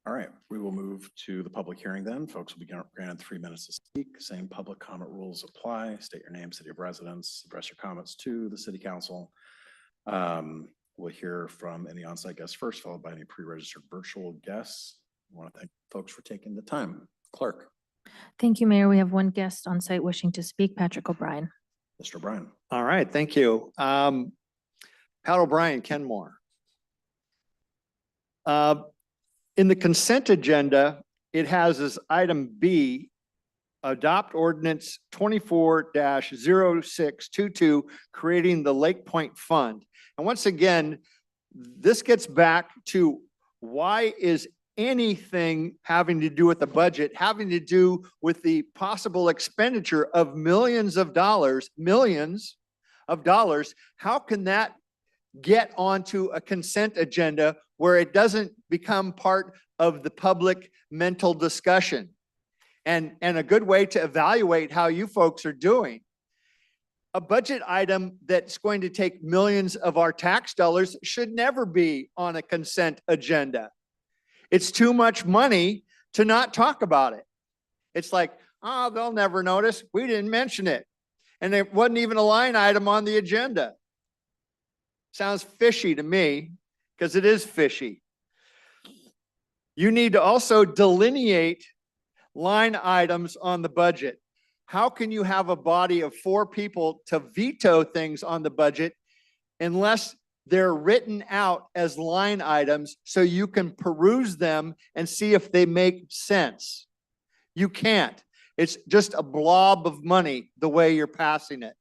A: All right, we will move to the public hearing then. Folks will be granted 3 minutes to speak. Same public comment rules apply. State your name, city of residence, address your comments to the city council. We'll hear from any on-site guests first, followed by any pre-registered virtual guests. I want to thank folks for taking the time. Clerk,
B: Thank you, Mayor. We have one guest on site wishing to speak, Patrick O'Brien.
A: Mr. O'Brien.
G: All right, thank you. Pat O'Brien, Kenmore. In the consent agenda, it has as item B, adopt ordinance 24-0622, creating the Lake Point Fund. And once again, this gets back to why is anything having to do with the budget, having to do with the possible expenditure of millions of dollars, how can that get onto a consent agenda where it doesn't become part of the public mental discussion? And a good way to evaluate how you folks are doing. A budget item that's going to take millions of our tax dollars should never be on a consent agenda. It's too much money to not talk about it. It's like, oh, they'll never notice. We didn't mention it. And it wasn't even a line item on the agenda. Sounds fishy to me, because it is fishy. You need to also delineate line items on the budget. How can you have a body of 4 people to veto things on the budget unless they're written out as line items so you can peruse them and see if they make sense? You can't. It's just a blob of money the way you're passing it.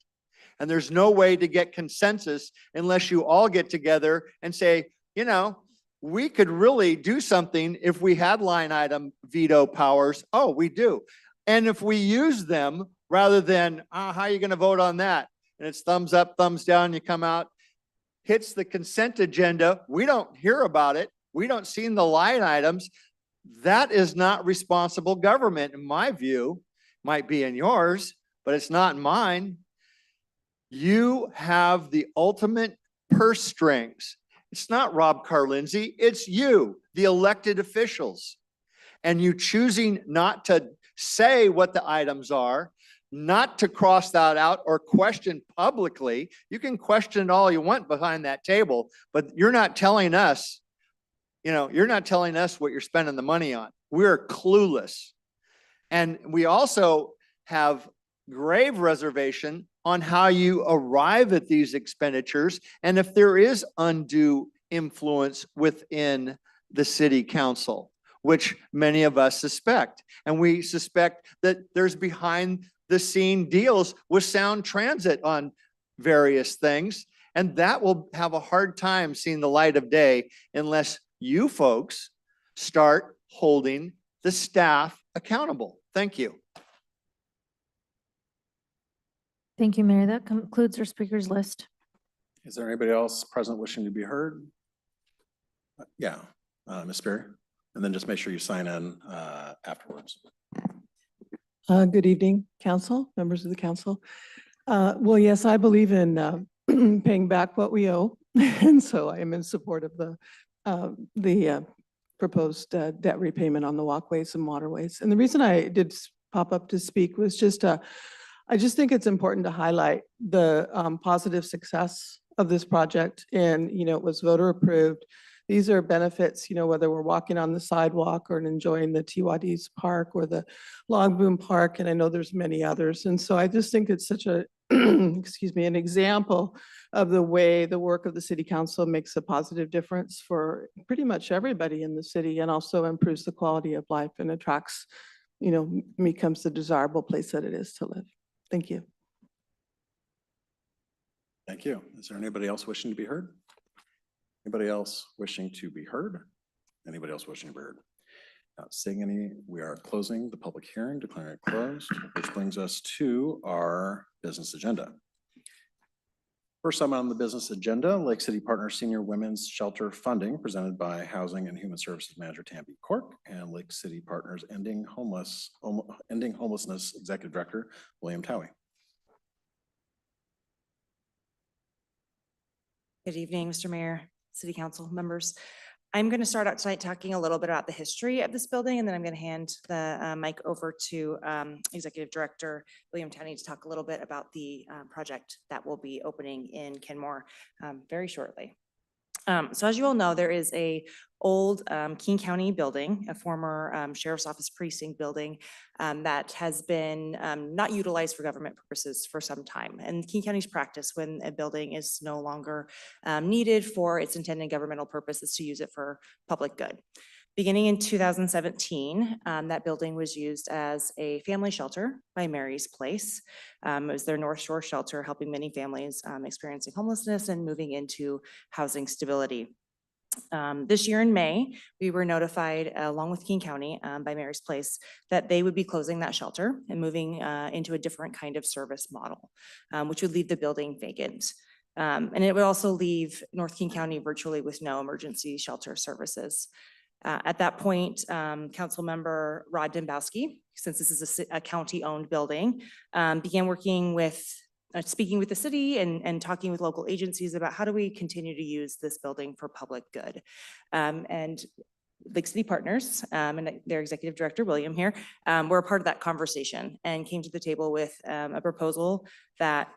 G: And there's no way to get consensus unless you all get together and say, you know, we could really do something if we had line item veto powers. Oh, we do. And if we use them rather than, how are you going to vote on that? And it's thumbs up, thumbs down, you come out, hits the consent agenda. We don't hear about it. We don't see the line items. That is not responsible government, in my view. Might be in yours, but it's not in mine. You have the ultimate purse strings. It's not Rob Carlinzi, it's you, the elected officials. And you choosing not to say what the items are, not to cross that out or question publicly. You can question all you want behind that table, but you're not telling us, you're not telling us what you're spending the money on. We're clueless. And we also have grave reservation on how you arrive at these expenditures and if there is undue influence within the city council, which many of us suspect. And we suspect that there's behind the scene deals with Sound Transit on various things. And that will have a hard time seeing the light of day unless you folks start holding the staff accountable. Thank you.
B: Thank you, Mayor. That concludes our speakers list.
A: Is there anybody else present wishing to be heard? Yeah, Ms. Sperry. And then just make sure you sign in afterwards.
M: Good evening, council, members of the council. Well, yes, I believe in paying back what we owe. And so I am in support of the proposed debt repayment on the walkways and waterways. And the reason I did pop up to speak was just, I just think it's important to highlight the positive success of this project. And, it was voter approved. These are benefits, whether we're walking on the sidewalk or enjoying the Tiwadis Park or the Log Boom Park, and I know there's many others. And so I just think it's such a, excuse me, an example of the way the work of the city council makes a positive difference for pretty much everybody in the city and also improves the quality of life and attracts, becomes the desirable place that it is to live. Thank you.
A: Thank you. Is there anybody else wishing to be heard? Anybody else wishing to be heard? Anybody else wishing to be heard? Not seeing any, we are closing the public hearing, declaring it closed, which brings us to our business agenda. First item on the business agenda, Lake City Partners Senior Women's Shelter Funding presented by Housing and Human Services Manager Tammy Cork and Lake City Partners Ending Homelessness Executive Director William Towie.
N: Good evening, Mr. Mayor, City Council members. I'm going to start out tonight talking a little bit about the history of this building, and then I'm going to hand the mic over to Executive Director William Towie to talk a little bit about the project that will be opening in Kenmore very shortly. So as you all know, there is a old King County building, a former Sheriff's Office precinct building that has been not utilized for government purposes for some time. And King County's practice when a building is no longer needed for its intended governmental purpose is to use it for public good. Beginning in 2017, that building was used as a family shelter by Mary's Place. It was their North Shore shelter, helping many families experiencing homelessness and moving into housing stability. This year in May, we were notified, along with King County, by Mary's Place, that they would be closing that shelter and moving into a different kind of service model, which would leave the building vacant. And it would also leave North King County virtually with no emergency shelter services. At that point, Councilmember Rod Dembowski, since this is a county-owned building, began working with, speaking with the city and talking with local agencies about how do we continue to use this building for public good. And Lake City Partners and their executive director, William here, were a part of that conversation and came to the table with a proposal that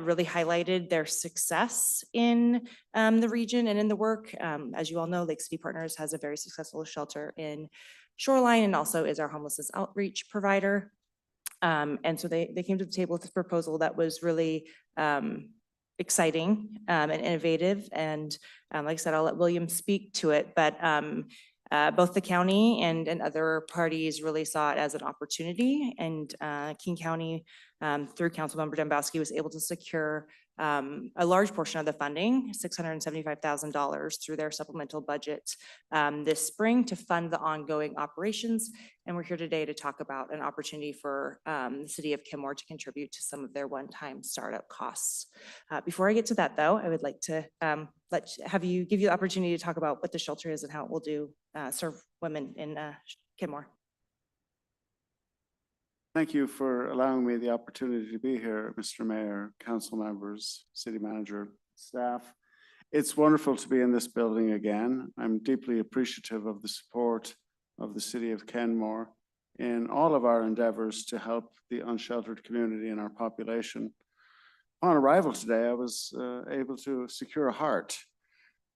N: really highlighted their success in the region and in the work. As you all know, Lake City Partners has a very successful shelter in Shoreline and also is our homelessness outreach provider. And so they came to the table with a proposal that was really exciting and innovative. And like I said, I'll let William speak to it, but both the county and other parties really saw it as an opportunity. And King County, through Councilmember Dembowski, was able to secure a large portion of the funding, $675,000 through their supplemental budget this spring to fund the ongoing operations. And we're here today to talk about an opportunity for the city of Kenmore to contribute to some of their one-time startup costs. Before I get to that though, I would like to give you the opportunity to talk about what the shelter is and how it will do serve women in Kenmore.
O: Thank you for allowing me the opportunity to be here, Mr. Mayor, council members, city manager, staff. It's wonderful to be in this building again. I'm deeply appreciative of the support of the city of Kenmore in all of our endeavors to help the unsheltered community in our population. Upon arrival today, I was able to secure a heart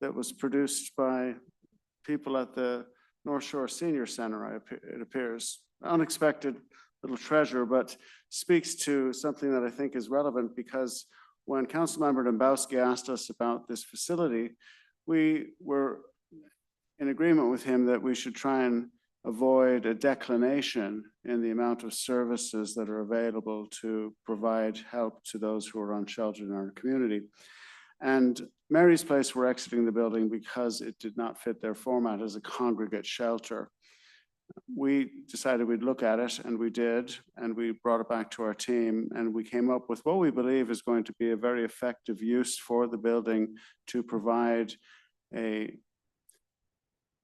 O: that was produced by people at the North Shore Senior Center, it appears. Unexpected little treasure, but speaks to something that I think is relevant, because when Councilmember Dembowski asked us about this facility, we were in agreement with him that we should try and avoid a declination in the amount of services that are available to provide help to those who are unsheltered in our community. And Mary's Place were exiting the building because it did not fit their format as a congregate shelter. We decided we'd look at it, and we did, and we brought it back to our team, and we came up with what we believe is going to be a very effective use for the building to provide a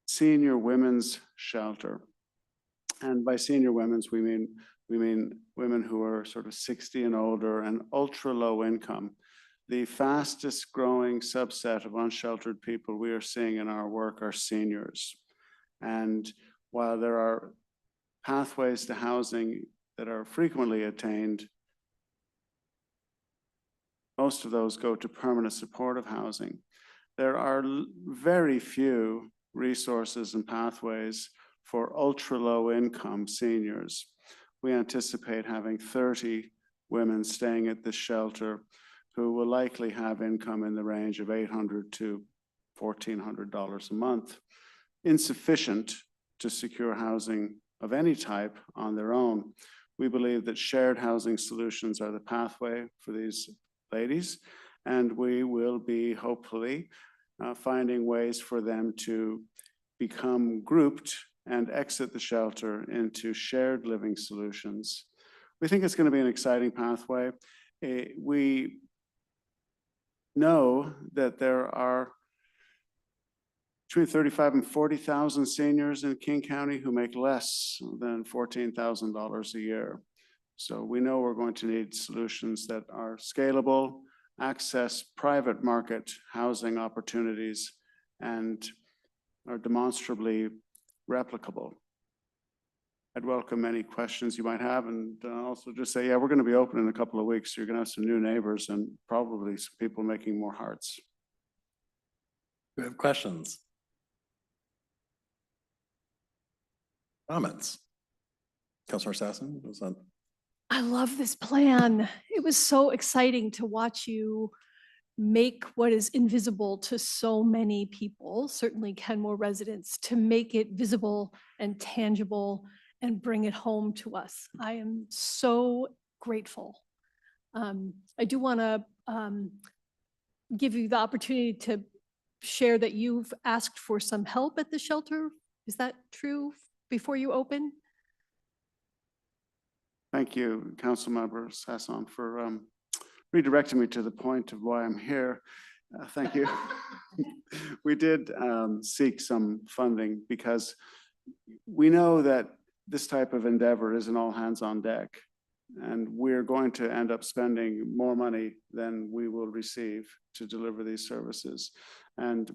O: senior women's shelter. And by senior women's, we mean women who are sort of 60 and older and ultra low income. The fastest growing subset of unsheltered people we are seeing in our work are seniors. And while there are pathways to housing that are frequently attained, most of those go to permanent supportive housing. There are very few resources and pathways for ultra low income seniors. We anticipate having 30 women staying at this shelter who will likely have income in the range of $800 to $1,400 a month, insufficient to secure housing of any type on their own. We believe that shared housing solutions are the pathway for these ladies, and we will be hopefully finding ways for them to become grouped and exit the shelter into shared living solutions. We think it's going to be an exciting pathway. We know that there are between 35 and 40,000 seniors in King County who make less than $14,000 a year. So we know we're going to need solutions that are scalable, access private market housing opportunities, and are demonstrably replicable. I'd welcome any questions you might have, and also just say, yeah, we're going to be open in a couple of weeks. So you're going to have some new neighbors and probably some people making more hearts.
A: We have questions. Comments? Counselor Sassen, was that?
K: I love this plan. It was so exciting to watch you make what is invisible to so many people, certainly Kenmore residents, to make it visible and tangible and bring it home to us. I am so grateful. I do want to give you the opportunity to share that you've asked for some help at the shelter. Is that true before you open?
O: Thank you, Councilmember Sasson, for redirecting me to the point of why I'm here. Thank you. We did seek some funding because we know that this type of endeavor is an all hands on deck. And we're going to end up spending more money than we will receive to deliver these services. And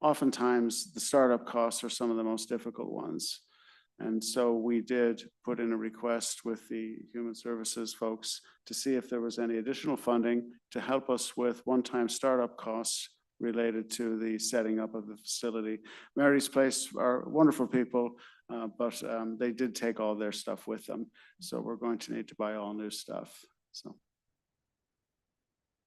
O: oftentimes the startup costs are some of the most difficult ones. And so we did put in a request with the Human Services folks to see if there was any additional funding to help us with one-time startup costs related to the setting up of the facility. Mary's Place are wonderful people, but they did take all their stuff with them. So we're going to need to buy all new stuff, so.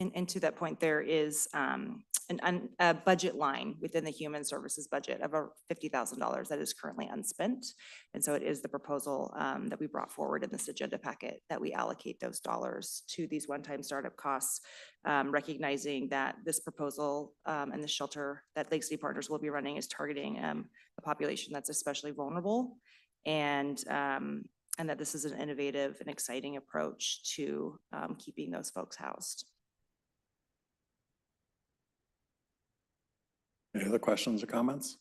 N: And to that point, there is a budget line within the Human Services budget of $50,000 that is currently unspent. And so it is the proposal that we brought forward in this agenda packet that we allocate those dollars to these one-time startup costs, recognizing that this proposal and the shelter that Lake City Partners will be running is targeting a population that's especially vulnerable, and that this is an innovative and exciting approach to keeping those folks housed.
A: Any other questions or comments?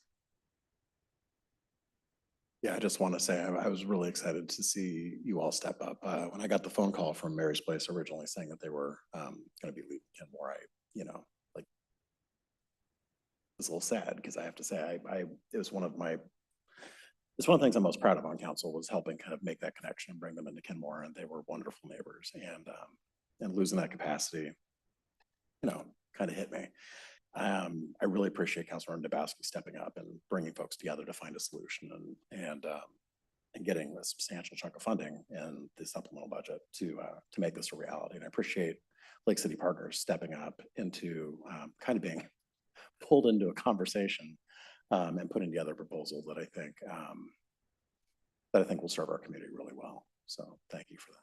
A: Yeah, I just want to say I was really excited to see you all step up. When I got the phone call from Mary's Place originally saying that they were going to be leaving Kenmore, like, it was a little sad because I have to say it was one of the things I'm most proud of on council was helping kind of make that connection and bring them into Kenmore, and they were wonderful neighbors, and losing that capacity, kind of hit me. I really appreciate Councilor Dabowski stepping up and bringing folks together to find a solution and getting a substantial chunk of funding in the supplemental budget to make this a reality. And I appreciate Lake City Partners stepping up into kind of being pulled into a conversation and putting together a proposal that I think will serve our community really well. So thank you for that.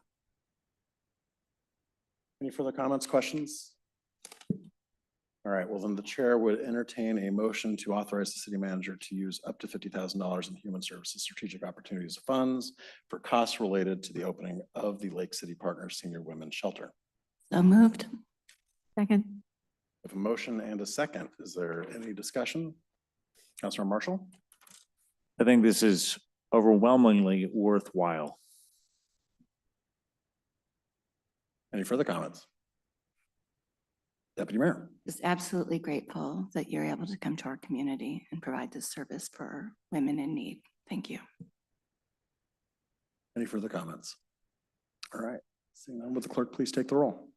A: Any further comments, questions? All right, well, then the chair would entertain a motion to authorize the city manager to use up to $50,000 in Human Services Strategic Opportunities funds for costs related to the opening of the Lake City Partners Senior Women's Shelter.
L: So moved. Second.
A: We have a motion and a second. Is there any discussion? Councilor Marshall?
P: I think this is overwhelmingly worthwhile.
A: Any further comments? Deputy Mayor.
L: Just absolutely grateful that you're able to come to our community and provide this service for women in need. Thank you.
A: Any further comments? All right, seeing none, would the clerk please take the roll?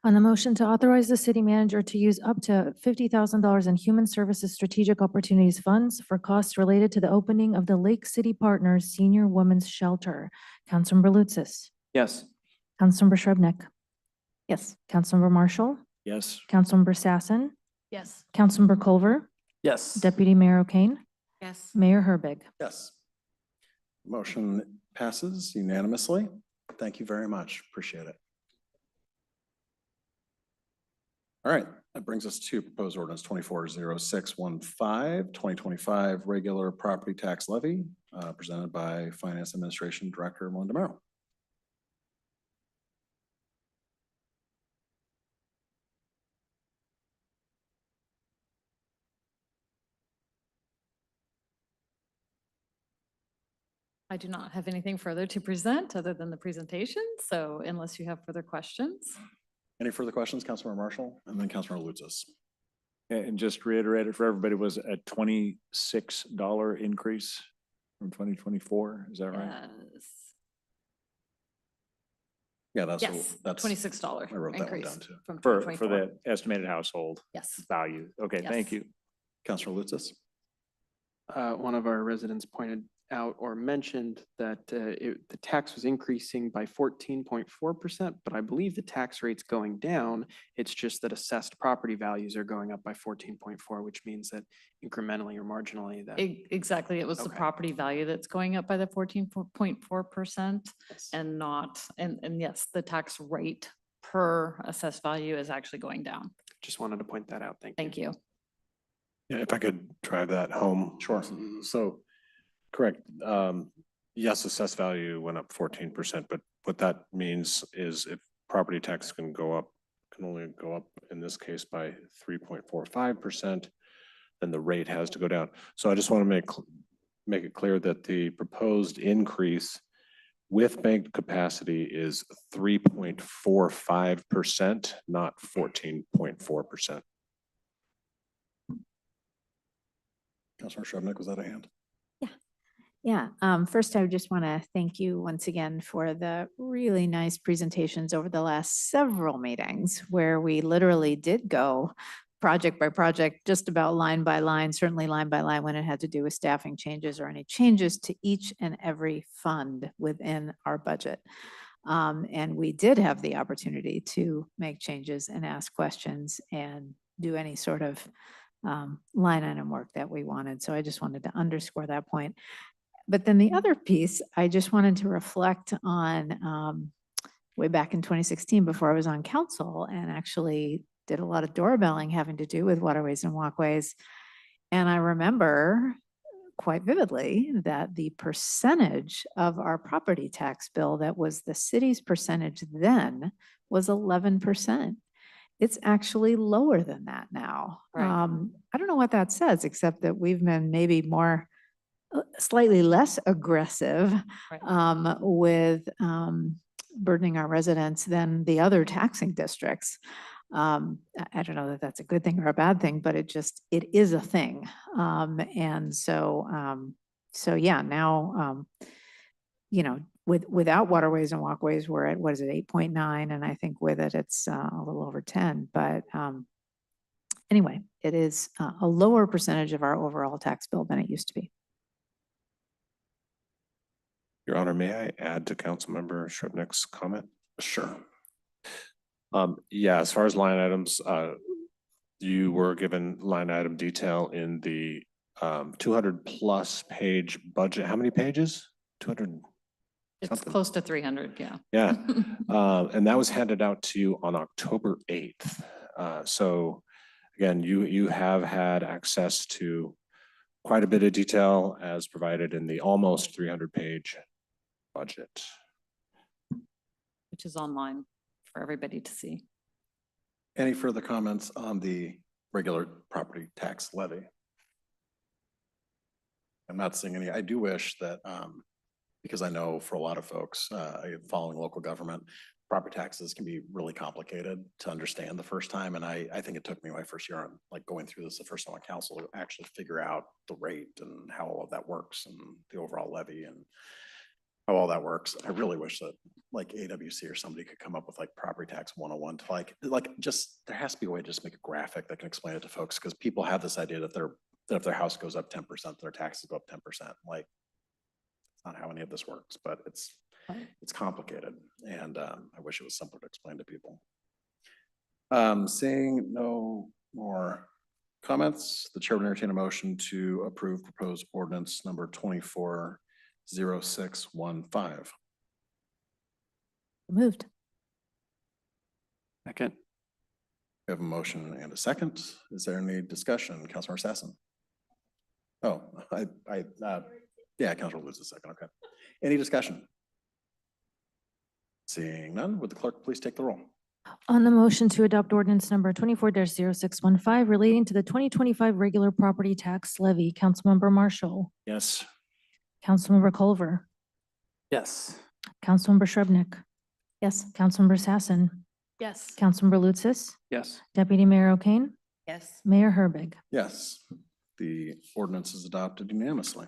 B: On the motion to authorize the city manager to use up to $50,000 in Human Services Strategic Opportunities funds for costs related to the opening of the Lake City Partners Senior Women's Shelter, Councilmember Lutsis.
I: Yes.
B: Councilmember Shrubnik. Yes. Councilmember Marshall.
P: Yes.
B: Councilmember Sassen.
K: Yes.
B: Councilmember Culver.
I: Yes.
B: Deputy Mayor O'Kane.
L: Yes.
B: Mayor Herbig.
A: Yes. Motion passes unanimously. Thank you very much. Appreciate it. All right, that brings us to proposed ordinance 240615, 2025 regular property tax levy, presented by Finance Administration Director Melinda Merrill.
J: I do not have anything further to present other than the presentation. So unless you have further questions.
A: Any further questions, Councilmember Marshall, and then Councilmember Lutsis?
P: And just reiterate it for everybody, was a $26 increase from 2024. Is that right?
J: Yes.
A: Yeah, that's
J: $26
A: I wrote that one
J: increase
A: down too.
J: from
P: For
J: 2024.
P: the estimated household
J: Yes.
P: value. Okay,
J: Yes.
P: thank you.
A: Councilor Lutsis?
I: one of our residents pointed out or mentioned that the tax was increasing by 14.4%, but I believe the tax rate's going down. It's just that assessed property values are going up by 14.4, which means that incrementally or marginally that.
J: Exactly. It was the
I: Okay.
J: property value that's going up by the 14.4%
I: Yes.
J: and not, and yes, the tax rate per assessed value is actually going down.
I: Just wanted to point that out. Thank you.
J: Thank you.
C: Yeah, if I could drive that home.
A: Sure.
C: So, correct. Yes, assessed value went up 14%, but what that means is if property tax can only go up in this case by 3.45%, then the rate has to go down. So I just want to make it clear that the proposed increase with bank capacity is 3.45%, not 14.4%.
A: Councilor Shrubnik, was that a hand?
Q: Yeah, first I just want to thank you once again for the really nice presentations over the last several meetings where we literally did go project by project, just about line by line, certainly line by line when it had to do with staffing changes or any changes to each and every fund within our budget. And we did have the opportunity to make changes and ask questions and do any sort of line item work that we wanted. So I just wanted to underscore that point. But then the other piece, I just wanted to reflect on way back in 2016 before I was on council and actually did a lot of doorbelling having to do with waterways and walkways. And I remember quite vividly that the percentage of our property tax bill that was the city's percentage then was 11%. It's actually lower than that now.
J: Right.
Q: I don't know what that says, except that we've been maybe more slightly less aggressive
J: Right.
Q: with burdening our residents than the other taxing districts. I don't know that that's a good thing or a bad thing, but it is a thing. And so yeah, now, without waterways and walkways, we're at, what is it, 8.9, and I think with it, it's a little over 10. But anyway, it is a lower percentage of our overall tax bill than it used to be.
C: Your Honor, may I add to Councilmember Shrubnik's comment?
A: Sure.
C: Yeah, as far as line items, you were given line item detail in the 200+ page budget. How many pages? 200.
J: It's
C: Something.
J: close to 300, yeah.
C: Yeah, and that was handed out to you on October 8th. So again, you have had access to quite a bit of detail as provided in the almost 300-page budget.
J: Which is online for everybody to see.
A: Any further comments on the regular property tax levy? I'm not seeing any. I do wish that, because I know for a lot of folks following local government, property taxes can be really complicated to understand the first time. And I think it took me my first year on going through this the first time on council to actually figure out the rate and how all of that works and the overall levy and how all that works. I really wish that AWC or somebody could come up with property tax 101 to just, there has to be a way to just make a graphic that can explain it to folks, because people have this idea that if their house goes up 10%, their taxes go up 10%. It's not how any of this works, but it's complicated. And I wish it was simpler to explain to people. Seeing no more comments, the chair would entertain a motion to approve proposed ordinance number 240615.
Q: Moved.
I: Second.
A: We have a motion and a second. Is there any discussion? Councilor Sasson? Oh, yeah, Councilor Lutz a second. Okay. Any discussion? Seeing none, would the clerk please take the roll?
B: On the motion to adopt ordinance number 24-0615 relating to the 2025 regular property tax levy, Councilmember Marshall,
C: Yes.
B: Councilmember Culver,
I: Yes.
B: Councilmember Shrubnik,
Q: Yes.
B: Councilmember Sasson,
K: Yes.
B: Councilmember Lutz,
I: Yes.
B: Deputy Mayor O'Kane,
L: Yes.
B: Mayor Herbig.
A: Yes, the ordinance is adopted unanimously.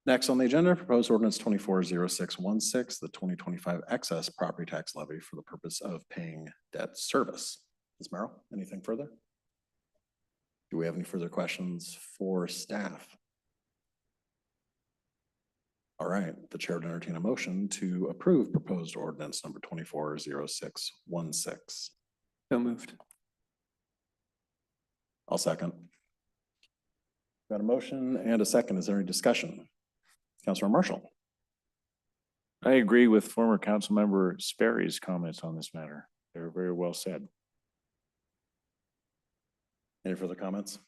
A: Next on the agenda, proposed ordinance 240616, the 2025 excess property tax levy for the purpose of paying debt service. Ms. Merrill, anything further? Do we have any further questions for staff? All right, the chair would entertain a motion to approve proposed ordinance number 240616.
I: So moved.
A: I'll second. Got a motion and a second. Is there any discussion? Councilor Marshall.
P: I agree with former Councilmember Sperry's comments on this matter. They're very well said.
A: Any further comments?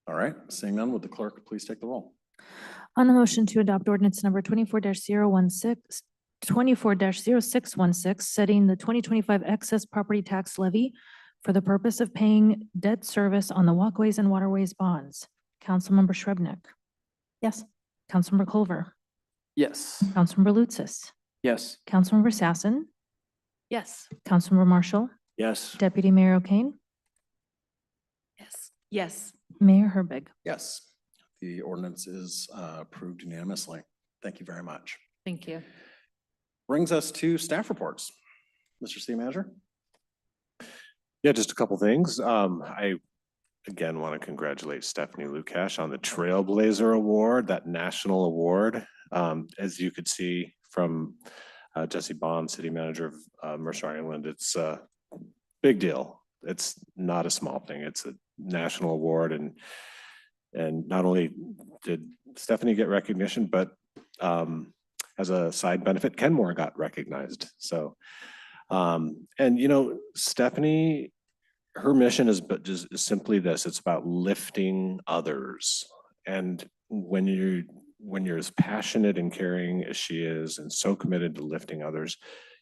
A: All right, seeing none, would the clerk please take the roll?
B: On the motion to adopt ordinance number 24-0616, setting the 2025 excess property tax levy for the purpose of paying debt service on the walkways and waterways bonds. Councilmember Shrubnik. Yes. Councilmember Culver.
I: Yes.
B: Councilmember Lutsis.
I: Yes.
B: Councilmember Sassen.
K: Yes.
B: Councilmember Marshall.
P: Yes.
B: Deputy Mayor O'Kane.
L: Yes. Yes.
B: Mayor Herbig.
A: Yes, the ordinance is approved unanimously. Thank you very much.
J: Thank you.
A: Brings us to staff reports. Mr. City Manager?
C: Yeah, just a couple things. I again want to congratulate Stephanie Lukash on the Trailblazer Award, that national award. As you could see from Jesse Bond, City Manager of Mercer Island, it's a big deal. It's not a small thing. It's a national award, and not only did Stephanie get recognition, but as a side benefit, Kenmore got recognized. So, and you know, Stephanie, her mission is but just simply this: it's about lifting others. And when you're as passionate and caring as she is, and so committed to lifting others,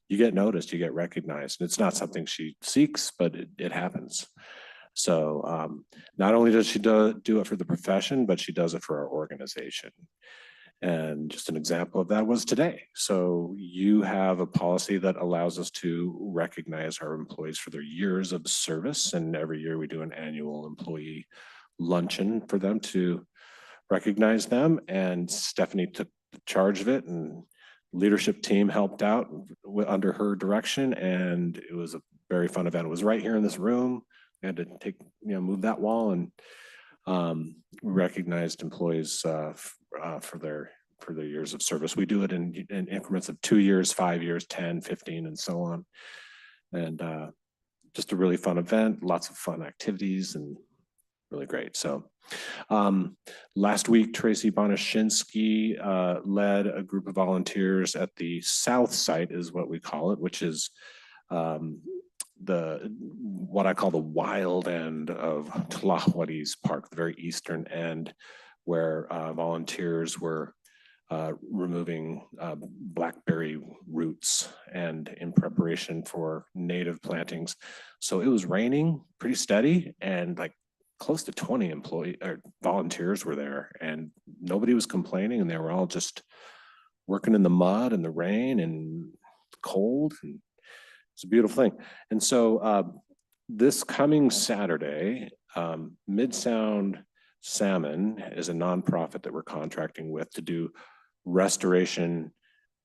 C: you get noticed, you get recognized. And it's not something she seeks, but it happens. So not only does she do it for the profession, but she does it for our organization. And just an example of that was today. So you have a policy that allows us to recognize our employees for their years of service. And every year we do an annual employee luncheon for them to recognize them. And Stephanie took charge of it, and leadership team helped out under her direction. And it was a very fun event. It was right here in this room. We had to move that wall, and we recognized employees for their years of service. We do it in increments of 2 years, 5 years, 10, 15, and so on. And just a really fun event, lots of fun activities, and really great. So last week, Tracy Bonashinsky led a group of volunteers at the South Site, is what we call it, which is what I call the wild end of Tlahuatis Park, the very eastern end, where volunteers were removing blackberry roots and in preparation for native plantings. So it was raining pretty steady, and like close to 20 volunteers were there, and nobody was complaining, and they were all just working in the mud and the rain and cold. And it's a beautiful thing. And so this coming Saturday, Mid-Sound Salmon is a nonprofit that we're contracting with to do restoration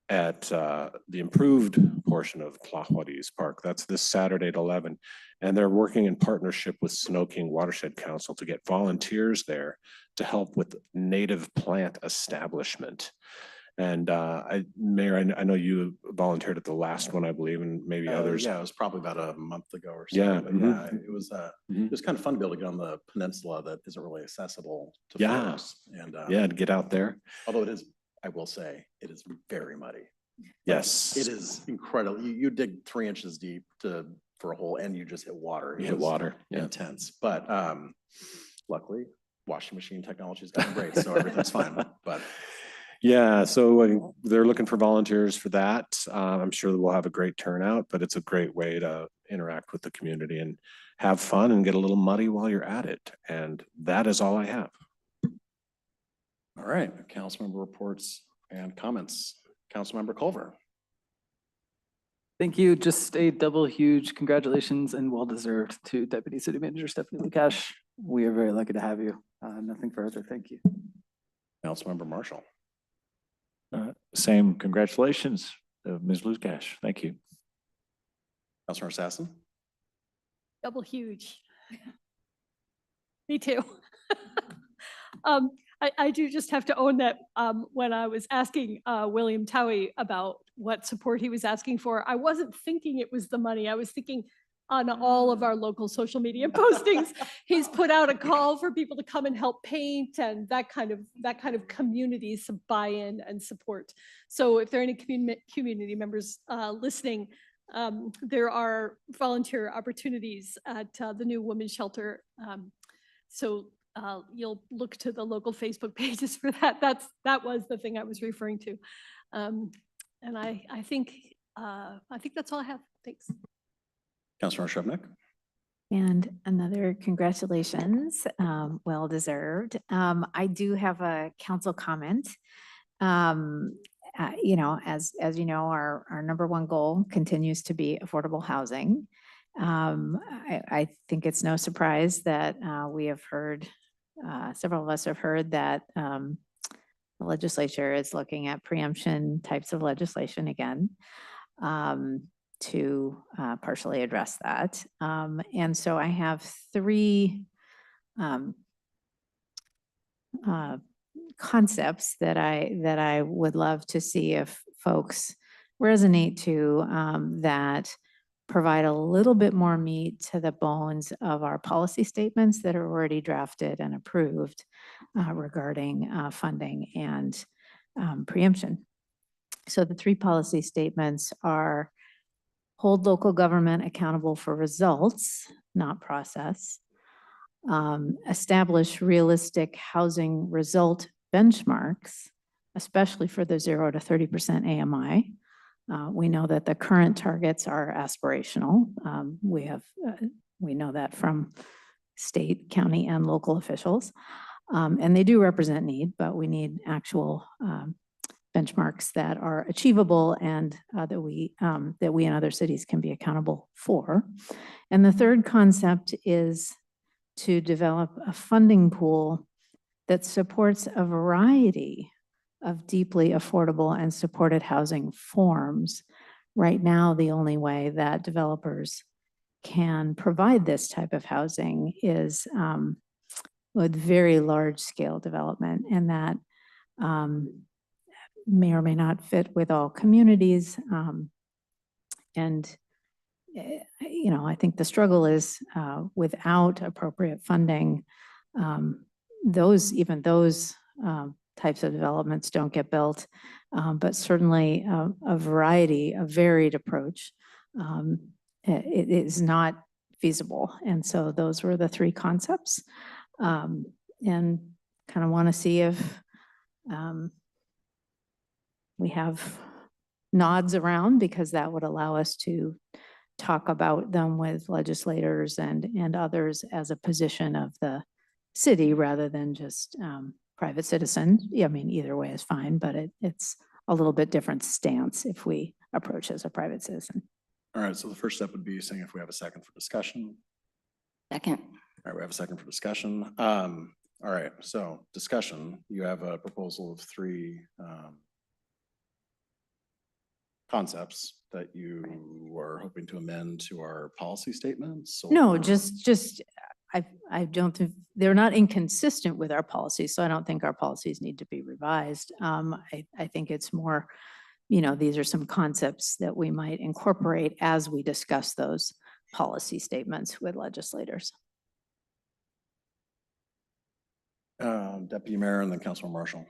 C: at the improved portion of Tlahuatis Park. That's this Saturday at 11. And they're working in partnership with Snow King Watershed Council to get volunteers there to help with native plant establishment. And Mayor, I know you volunteered at the last one, I believe, and maybe others.
A: Yeah, it was probably about a month ago or so.
C: Yeah,
A: But yeah, it was kind of fun to be able to get on the peninsula that isn't really accessible to
C: Yeah.
A: folks. And
C: Yeah, to get out there.
A: although it is, I will say, it is very muddy.
C: Yes.
A: It is incredible. You dig 3 inches deep for a hole, and you just hit water.
C: You
A: It
C: hit
A: was
C: water, yeah.
A: intense. But luckily, washing machine technology's gotten great, so everything's fine. But
C: Yeah, so they're looking for volunteers for that. I'm sure that we'll have a great turnout, but it's a great way to interact with the community and have fun and get a little muddy while you're at it. And that is all I have.
A: all right, council member reports and comments. Councilmember Culver.
R: Thank you. Just a double huge congratulations and well-deserved to Deputy City Manager Stephanie Lukash. We are very lucky to have you. Nothing further. Thank you.
A: Councilmember Marshall.
P: Same congratulations, Ms. Lukash. Thank you.
A: Councilmember Sassen.
K: Double huge. Me too. I do just have to own that when I was asking William Towie about what support he was asking for, I wasn't thinking it was the money. I was thinking on all of our local social media postings, he's put out a call for people to come and help paint and that kind of community buy-in and support. So if there are any community members listening, there are volunteer opportunities at the new women's shelter. So you'll look to the local Facebook pages for that. That was the thing I was referring to. And I think that's all I have. Thanks.
A: Councilor Shevnik.
Q: And another congratulations, well deserved. I do have a council comment. You know, as you know, our number one goal continues to be affordable housing. I think it's no surprise that we have heard, several of us have heard that the legislature is looking at preemption types of legislation again to partially address that. And so I have three concepts that I would love to see if folks resonate to, that provide a little bit more meat to the bones of our policy statements that are already drafted and approved regarding funding and preemption. So the three policy statements are: hold local government accountable for results, not process. Establish realistic housing result benchmarks, especially for the 0 to 30% AMI. We know that the current targets are aspirational. We know that from state, county, and local officials. And they do represent need, but we need actual benchmarks that are achievable and that we and other cities can be accountable for. And the third concept is to develop a funding pool that supports a variety of deeply affordable and supported housing forms. Right now, the only way that developers can provide this type of housing is with very large scale development, and that may or may not fit with all communities. You know, I think the struggle is without appropriate funding, even those types of developments don't get built, but certainly a varied approach, it is not feasible. And so those were the three concepts, and kind of want to see if we have nods around, because that would allow us to talk about them with legislators and others as a position of the city rather than just private citizen. Yeah, I mean, either way is fine, but it's a little bit different stance if we approach as a private citizen.
A: All right, so the first step would be saying if we have a second for discussion.
L: Second.
A: All right, we have a second for discussion. All right, so discussion, you have a proposal of three concepts that you are hoping to amend to our policy statements?
Q: No,
A: or-
Q: just, I don't think, they're not inconsistent with our policies, so I don't think our policies need to be revised. I think it's more, you know, these are some concepts that we might incorporate as we discuss those policy statements with legislators.
A: Deputy Mayor and then Councilor Marshall.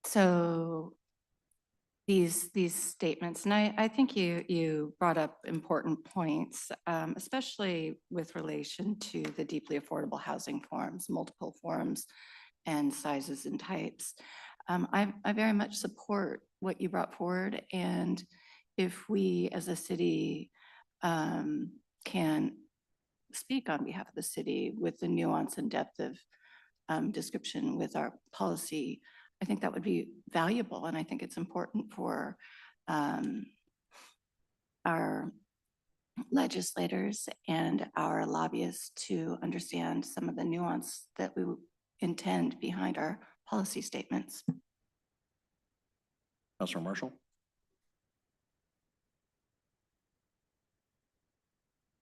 L: So these statements, and I think you brought up important points, especially with relation to the deeply affordable housing forms, multiple forms and sizes and types. I very much support what you brought forward, and if we as a city can speak on behalf of the city with the nuance and depth of description with our policy, I think that would be valuable, and I think it's important for our legislators and our lobbyists to understand some of the nuance that we intend behind our policy statements.
A: Councilor Marshall.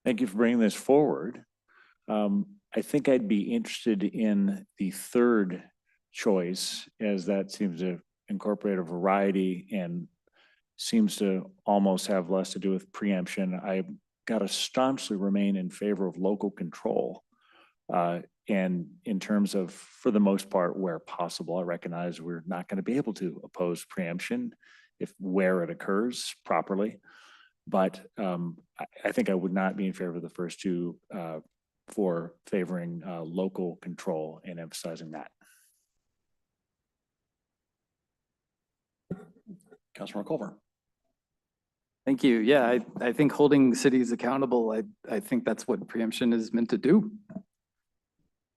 P: Thank you for bringing this forward. I think I'd be interested in the third choice, as that seems to incorporate a variety and seems to almost have less to do with preemption. I got to staunchly remain in favor of local control. And in terms of, for the most part, where possible, I recognize we're not going to be able to oppose preemption where it occurs properly. But I think I would not be in favor of the first two for favoring local control and emphasizing that.
A: Councilmember Culver.
R: Thank you. Yeah, I think holding cities accountable, I think that's what preemption is meant to do.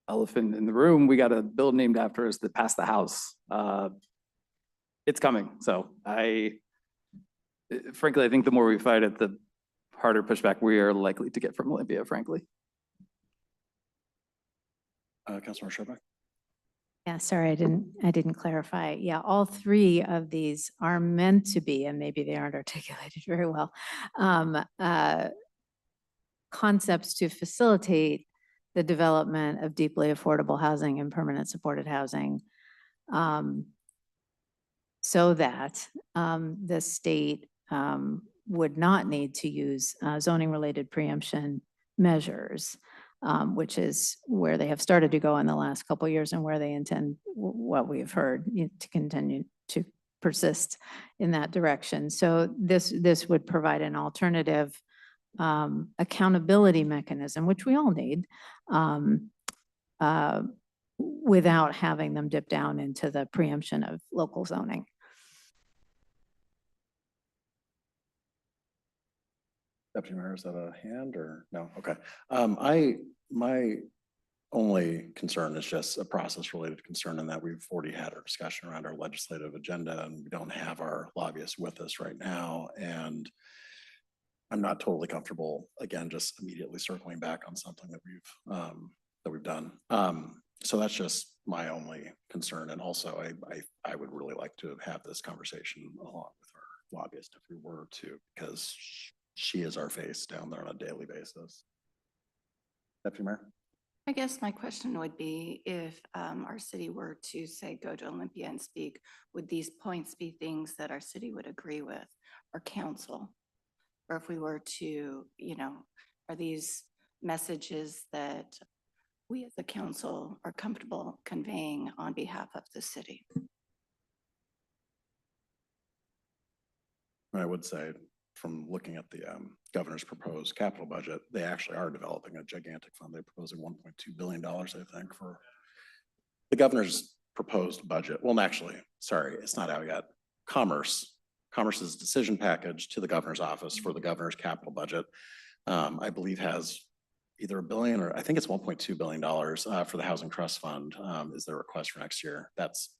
R: Elephant in the room, we got a bill named after us that passed the House. It's coming. So frankly, I think the more we fight it, the harder pushback we are likely to get from Olympia, frankly.
A: Councilmember Sherbeck.
Q: Yeah, sorry, I didn't clarify. Yeah, all three of these are meant to be, and maybe they aren't articulated very well, concepts to facilitate the development of deeply affordable housing and permanent supported housing, so that the state would not need to use zoning-related preemption measures, which is where they have started to go in the last couple of years and where they intend, what we have heard, to continue to persist in that direction. So this would provide an alternative accountability mechanism, which we all need, without having them dip down into the preemption of local zoning.
A: Deputy Mayor, is that a hand or no? Okay. My only concern is just a process related concern in that we've already had our discussion around our legislative agenda and we don't have our lobbyists with us right now. And I'm not totally comfortable, again, just immediately circling back on something that we've done. So that's just my only concern. And also I would really like to have this conversation along with our lobbyist if we were to, because she is our face down there on a daily basis. Deputy Mayor?
L: I guess my question would be if our city were to say, go to Olympia and speak, would these points be things that our city would agree with, or council? Or if we were to, are these messages that we as a council are comfortable conveying on behalf of the city?
A: I would say, from looking at the governor's proposed capital budget, they actually are developing a gigantic fund. They're proposing $1.2 billion, I think, for the governor's proposed budget. Well, actually, sorry, it's not out yet. Commerce's decision package to the governor's office for the governor's capital budget, I believe has either $1 billion or I think it's $1.2 billion for the Housing Trust Fund is their request for next year. That's,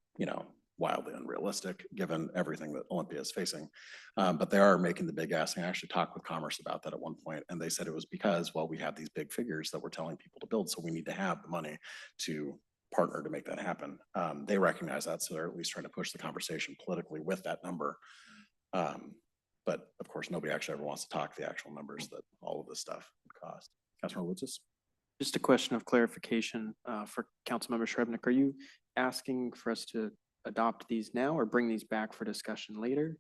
A: wildly unrealistic given everything that Olympia is facing. But they are making the big ask. And I actually talked with Commerce about that at one point, and they said it was because, well, we have these big figures that we're telling people to build, so we need to have the money to partner to make that happen. They recognize that, so they're at least trying to push the conversation politically with that number. But of course, nobody actually ever wants to talk the actual numbers that all of this stuff would cost. Councilmember Woods?
I: Just a question of clarification for Councilmember Srebnick. Are you asking for us to adopt these now or bring these back for discussion later?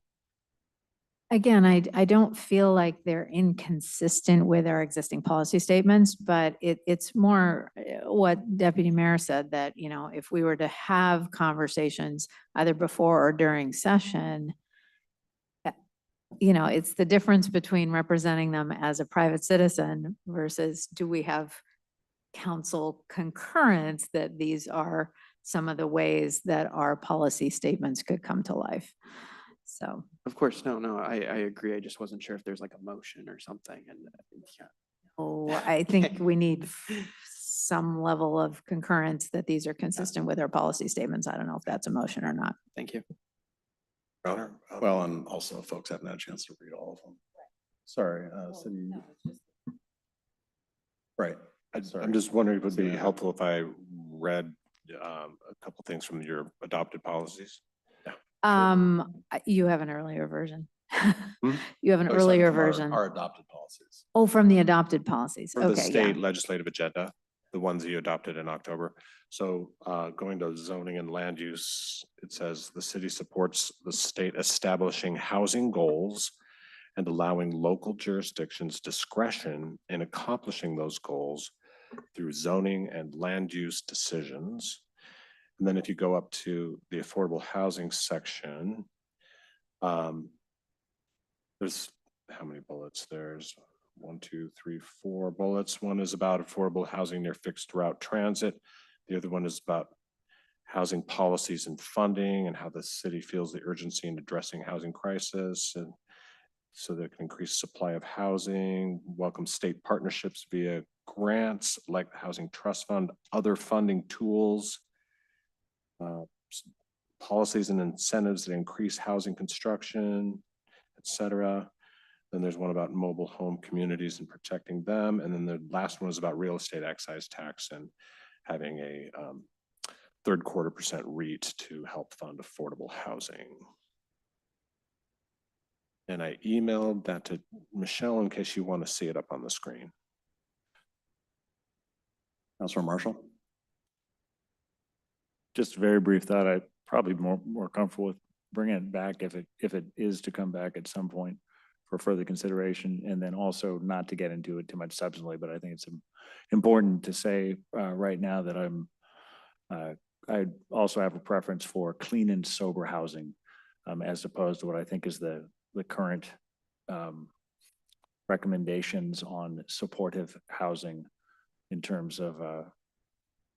Q: Again, I don't feel like they're inconsistent with our existing policy statements, but it's more what Deputy Mayor said, that, if we were to have conversations either before or during session, it's the difference between representing them as a private citizen versus do we have council concurrence that these are some of the ways that our policy statements could come to life. So.
I: Of course, no, I agree. I just wasn't sure if there's like a motion or something. And yeah.
Q: Oh, I think we need some level of concurrence that these are consistent with our policy statements. I don't know if that's a motion or not.
I: Thank you.
A: Well, and also folks haven't had a chance to read all of them. Sorry, city. Right.
C: I'm just wondering if it would be helpful if I read a couple things from your adopted policies.
Q: You have an earlier version.
C: Hmm?
Q: You have an
A: Oh, sorry,
Q: earlier
A: from
Q: version.
A: Our adopted policies.
Q: Oh, from the adopted policies.
C: For the
Q: Okay, yeah.
C: state legislative agenda, the ones that you adopted in October. So going to zoning and land use, it says the city supports the state establishing housing goals and allowing local jurisdictions discretion in accomplishing those goals through zoning and land use decisions. And then if you go up to the affordable housing section, there's how many bullets? There's 1, 2, 3, 4 bullets. One is about affordable housing near fixed route transit. The other one is about housing policies and funding and how the city feels the urgency in addressing housing crisis and so that it can increase supply of housing, welcome state partnerships via grants like the Housing Trust Fund, other funding tools, policies and incentives that increase housing construction, et cetera. Then there's one about mobile home communities and protecting them. And then the last one is about real estate excise tax and having a third quarter % REIT to help fund affordable housing. And I emailed that to Michelle in case you want to see it up on the screen.
A: Councilor Marshall?
P: Just a very brief thought. I probably more comfortable with bringing it back if it is to come back at some point for further consideration, and then also not to get into it too much substantially, but I think it's important to say right now that I also have a preference for clean and sober housing as opposed to what I think is the current recommendations on supportive housing in terms of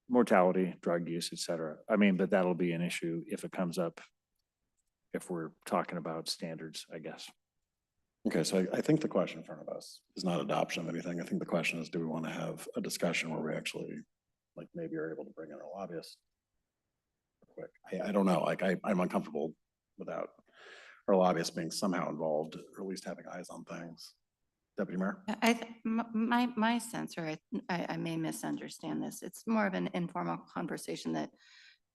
P: mortality, drug use, et cetera. I mean, but that'll be an issue if it comes up, if we're talking about standards, I guess.
A: Okay, so I think the question in front of us is not adoption of anything. I think the question is, do we want to have a discussion where we actually, like, maybe are able to bring in our lobbyists? Quick, I don't know, like, I'm uncomfortable without our lobbyists being somehow involved, or at least having eyes on things. Deputy Mayor?
L: My sense, or I may misunderstand this, it's more of an informal conversation that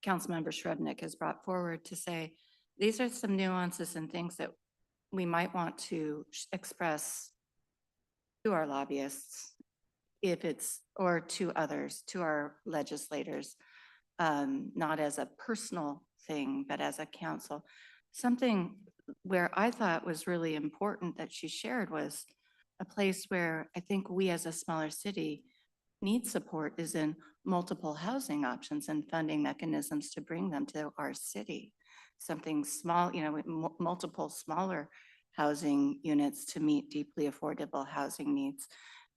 L: Councilmember Shrevenick has brought forward to say, these are some nuances and things that we might want to express to our lobbyists if it's, or to others, to our legislators, not as a personal thing, but as a council. Something where I thought was really important that she shared was a place where I think we as a smaller city need support is in multiple housing options and funding mechanisms to bring them to our city. Something small, with multiple smaller housing units to meet deeply affordable housing needs,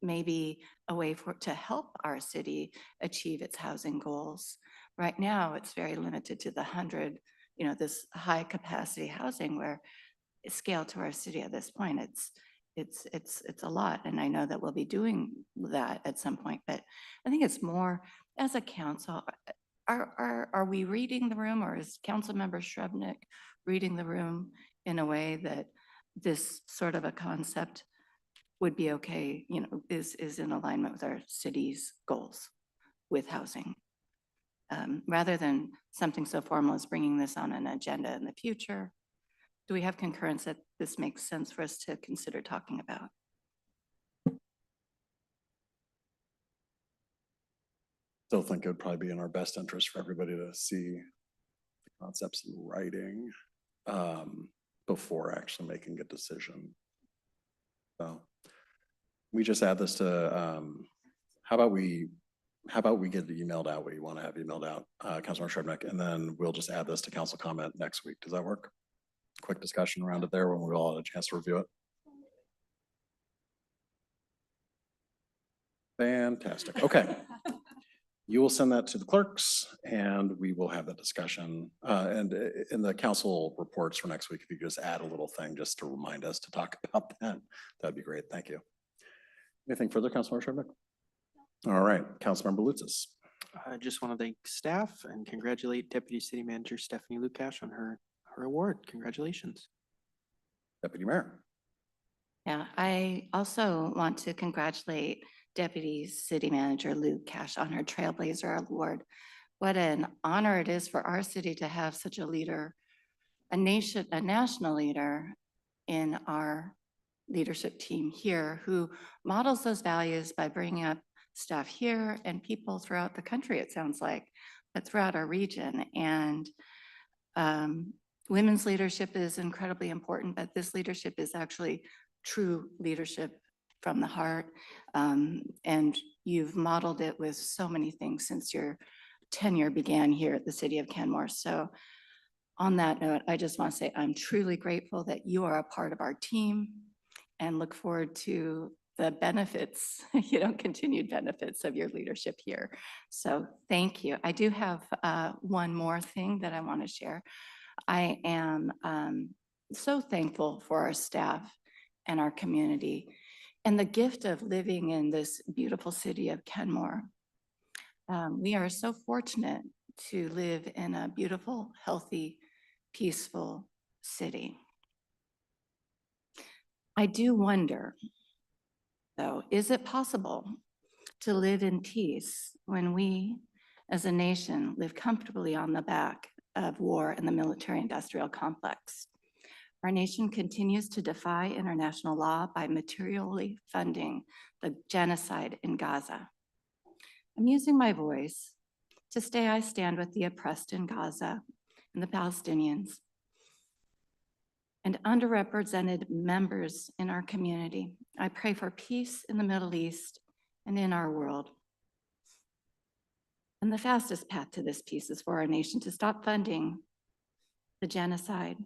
L: maybe a way to help our city achieve its housing goals. Right now, it's very limited to the 100, this high capacity housing where scale to our city at this point, it's a lot. And I know that we'll be doing that at some point, but I think it's more as a council, are we reading the room, or is Councilmember Shrevenick reading the room in a way that this sort of a concept would be okay, is in alignment with our city's goals with housing? Rather than something so formal as bringing this on an agenda in the future, do we have concurrence that this makes sense for us to consider talking about?
A: Still think it would probably be in our best interest for everybody to see the concepts in writing before actually making a decision. So we just add this to, how about we get it emailed out, what you want to have emailed out, Councilmember Shrevenick, and then we'll just add this to council comment next week. Does that work? Quick discussion around it there when we all had a chance to review it. Fantastic. Okay. You will send that to the clerks and we will have that discussion. And in the council reports for next week, if you could just add a little thing just to remind us to talk about that, that'd be great. Thank you. Anything further, Councilmember Shrevenick? All right, Councilmember Lutsis.
I: I just want to thank staff and congratulate Deputy City Manager Stephanie Lukash on her award. Congratulations.
A: Deputy Mayor.
L: Yeah, I also want to congratulate Deputy City Manager Lukash on her Trailblazer Award. What an honor it is for our city to have such a leader, a national leader in our leadership team here who models those values by bringing up staff here and people throughout the country, it sounds like, but throughout our region. And women's leadership is incredibly important, but this leadership is actually true leadership from the heart. And you've modeled it with so many things since your tenure began here at the city of Kenmore. So on that note, I just want to say I'm truly grateful that you are a part of our team and look forward to the benefits, continued benefits of your leadership here. So thank you. I do have one more thing that I want to share. I am so thankful for our staff and our community and the gift of living in this beautiful city of Kenmore. We are so fortunate to live in a beautiful, healthy, peaceful city. I do wonder, though, is it possible to live in peace when we, as a nation, live comfortably on the back of war and the military-industrial complex? Our nation continues to defy international law by materially funding the genocide in Gaza. I'm using my voice to say I stand with the oppressed in Gaza and the Palestinians and underrepresented members in our community. I pray for peace in the Middle East and in our world. And the fastest path to this peace is for our nation to stop funding the genocide.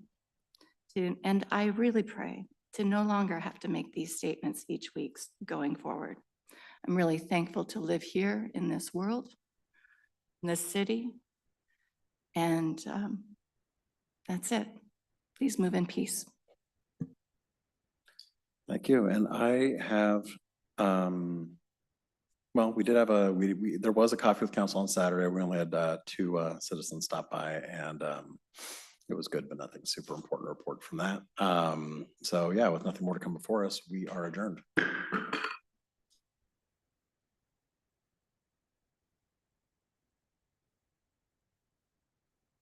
L: And I really pray to no longer have to make these statements each week going forward. I'm really thankful to live here in this world, in this city, and that's it. Please move in peace.
A: Thank you. And I have, well, we did have there was a coffee with council on Saturday. We only had 2 citizens stop by, and it was good, but nothing super important to report from that. So yeah, with nothing more to come before us, we are adjourned.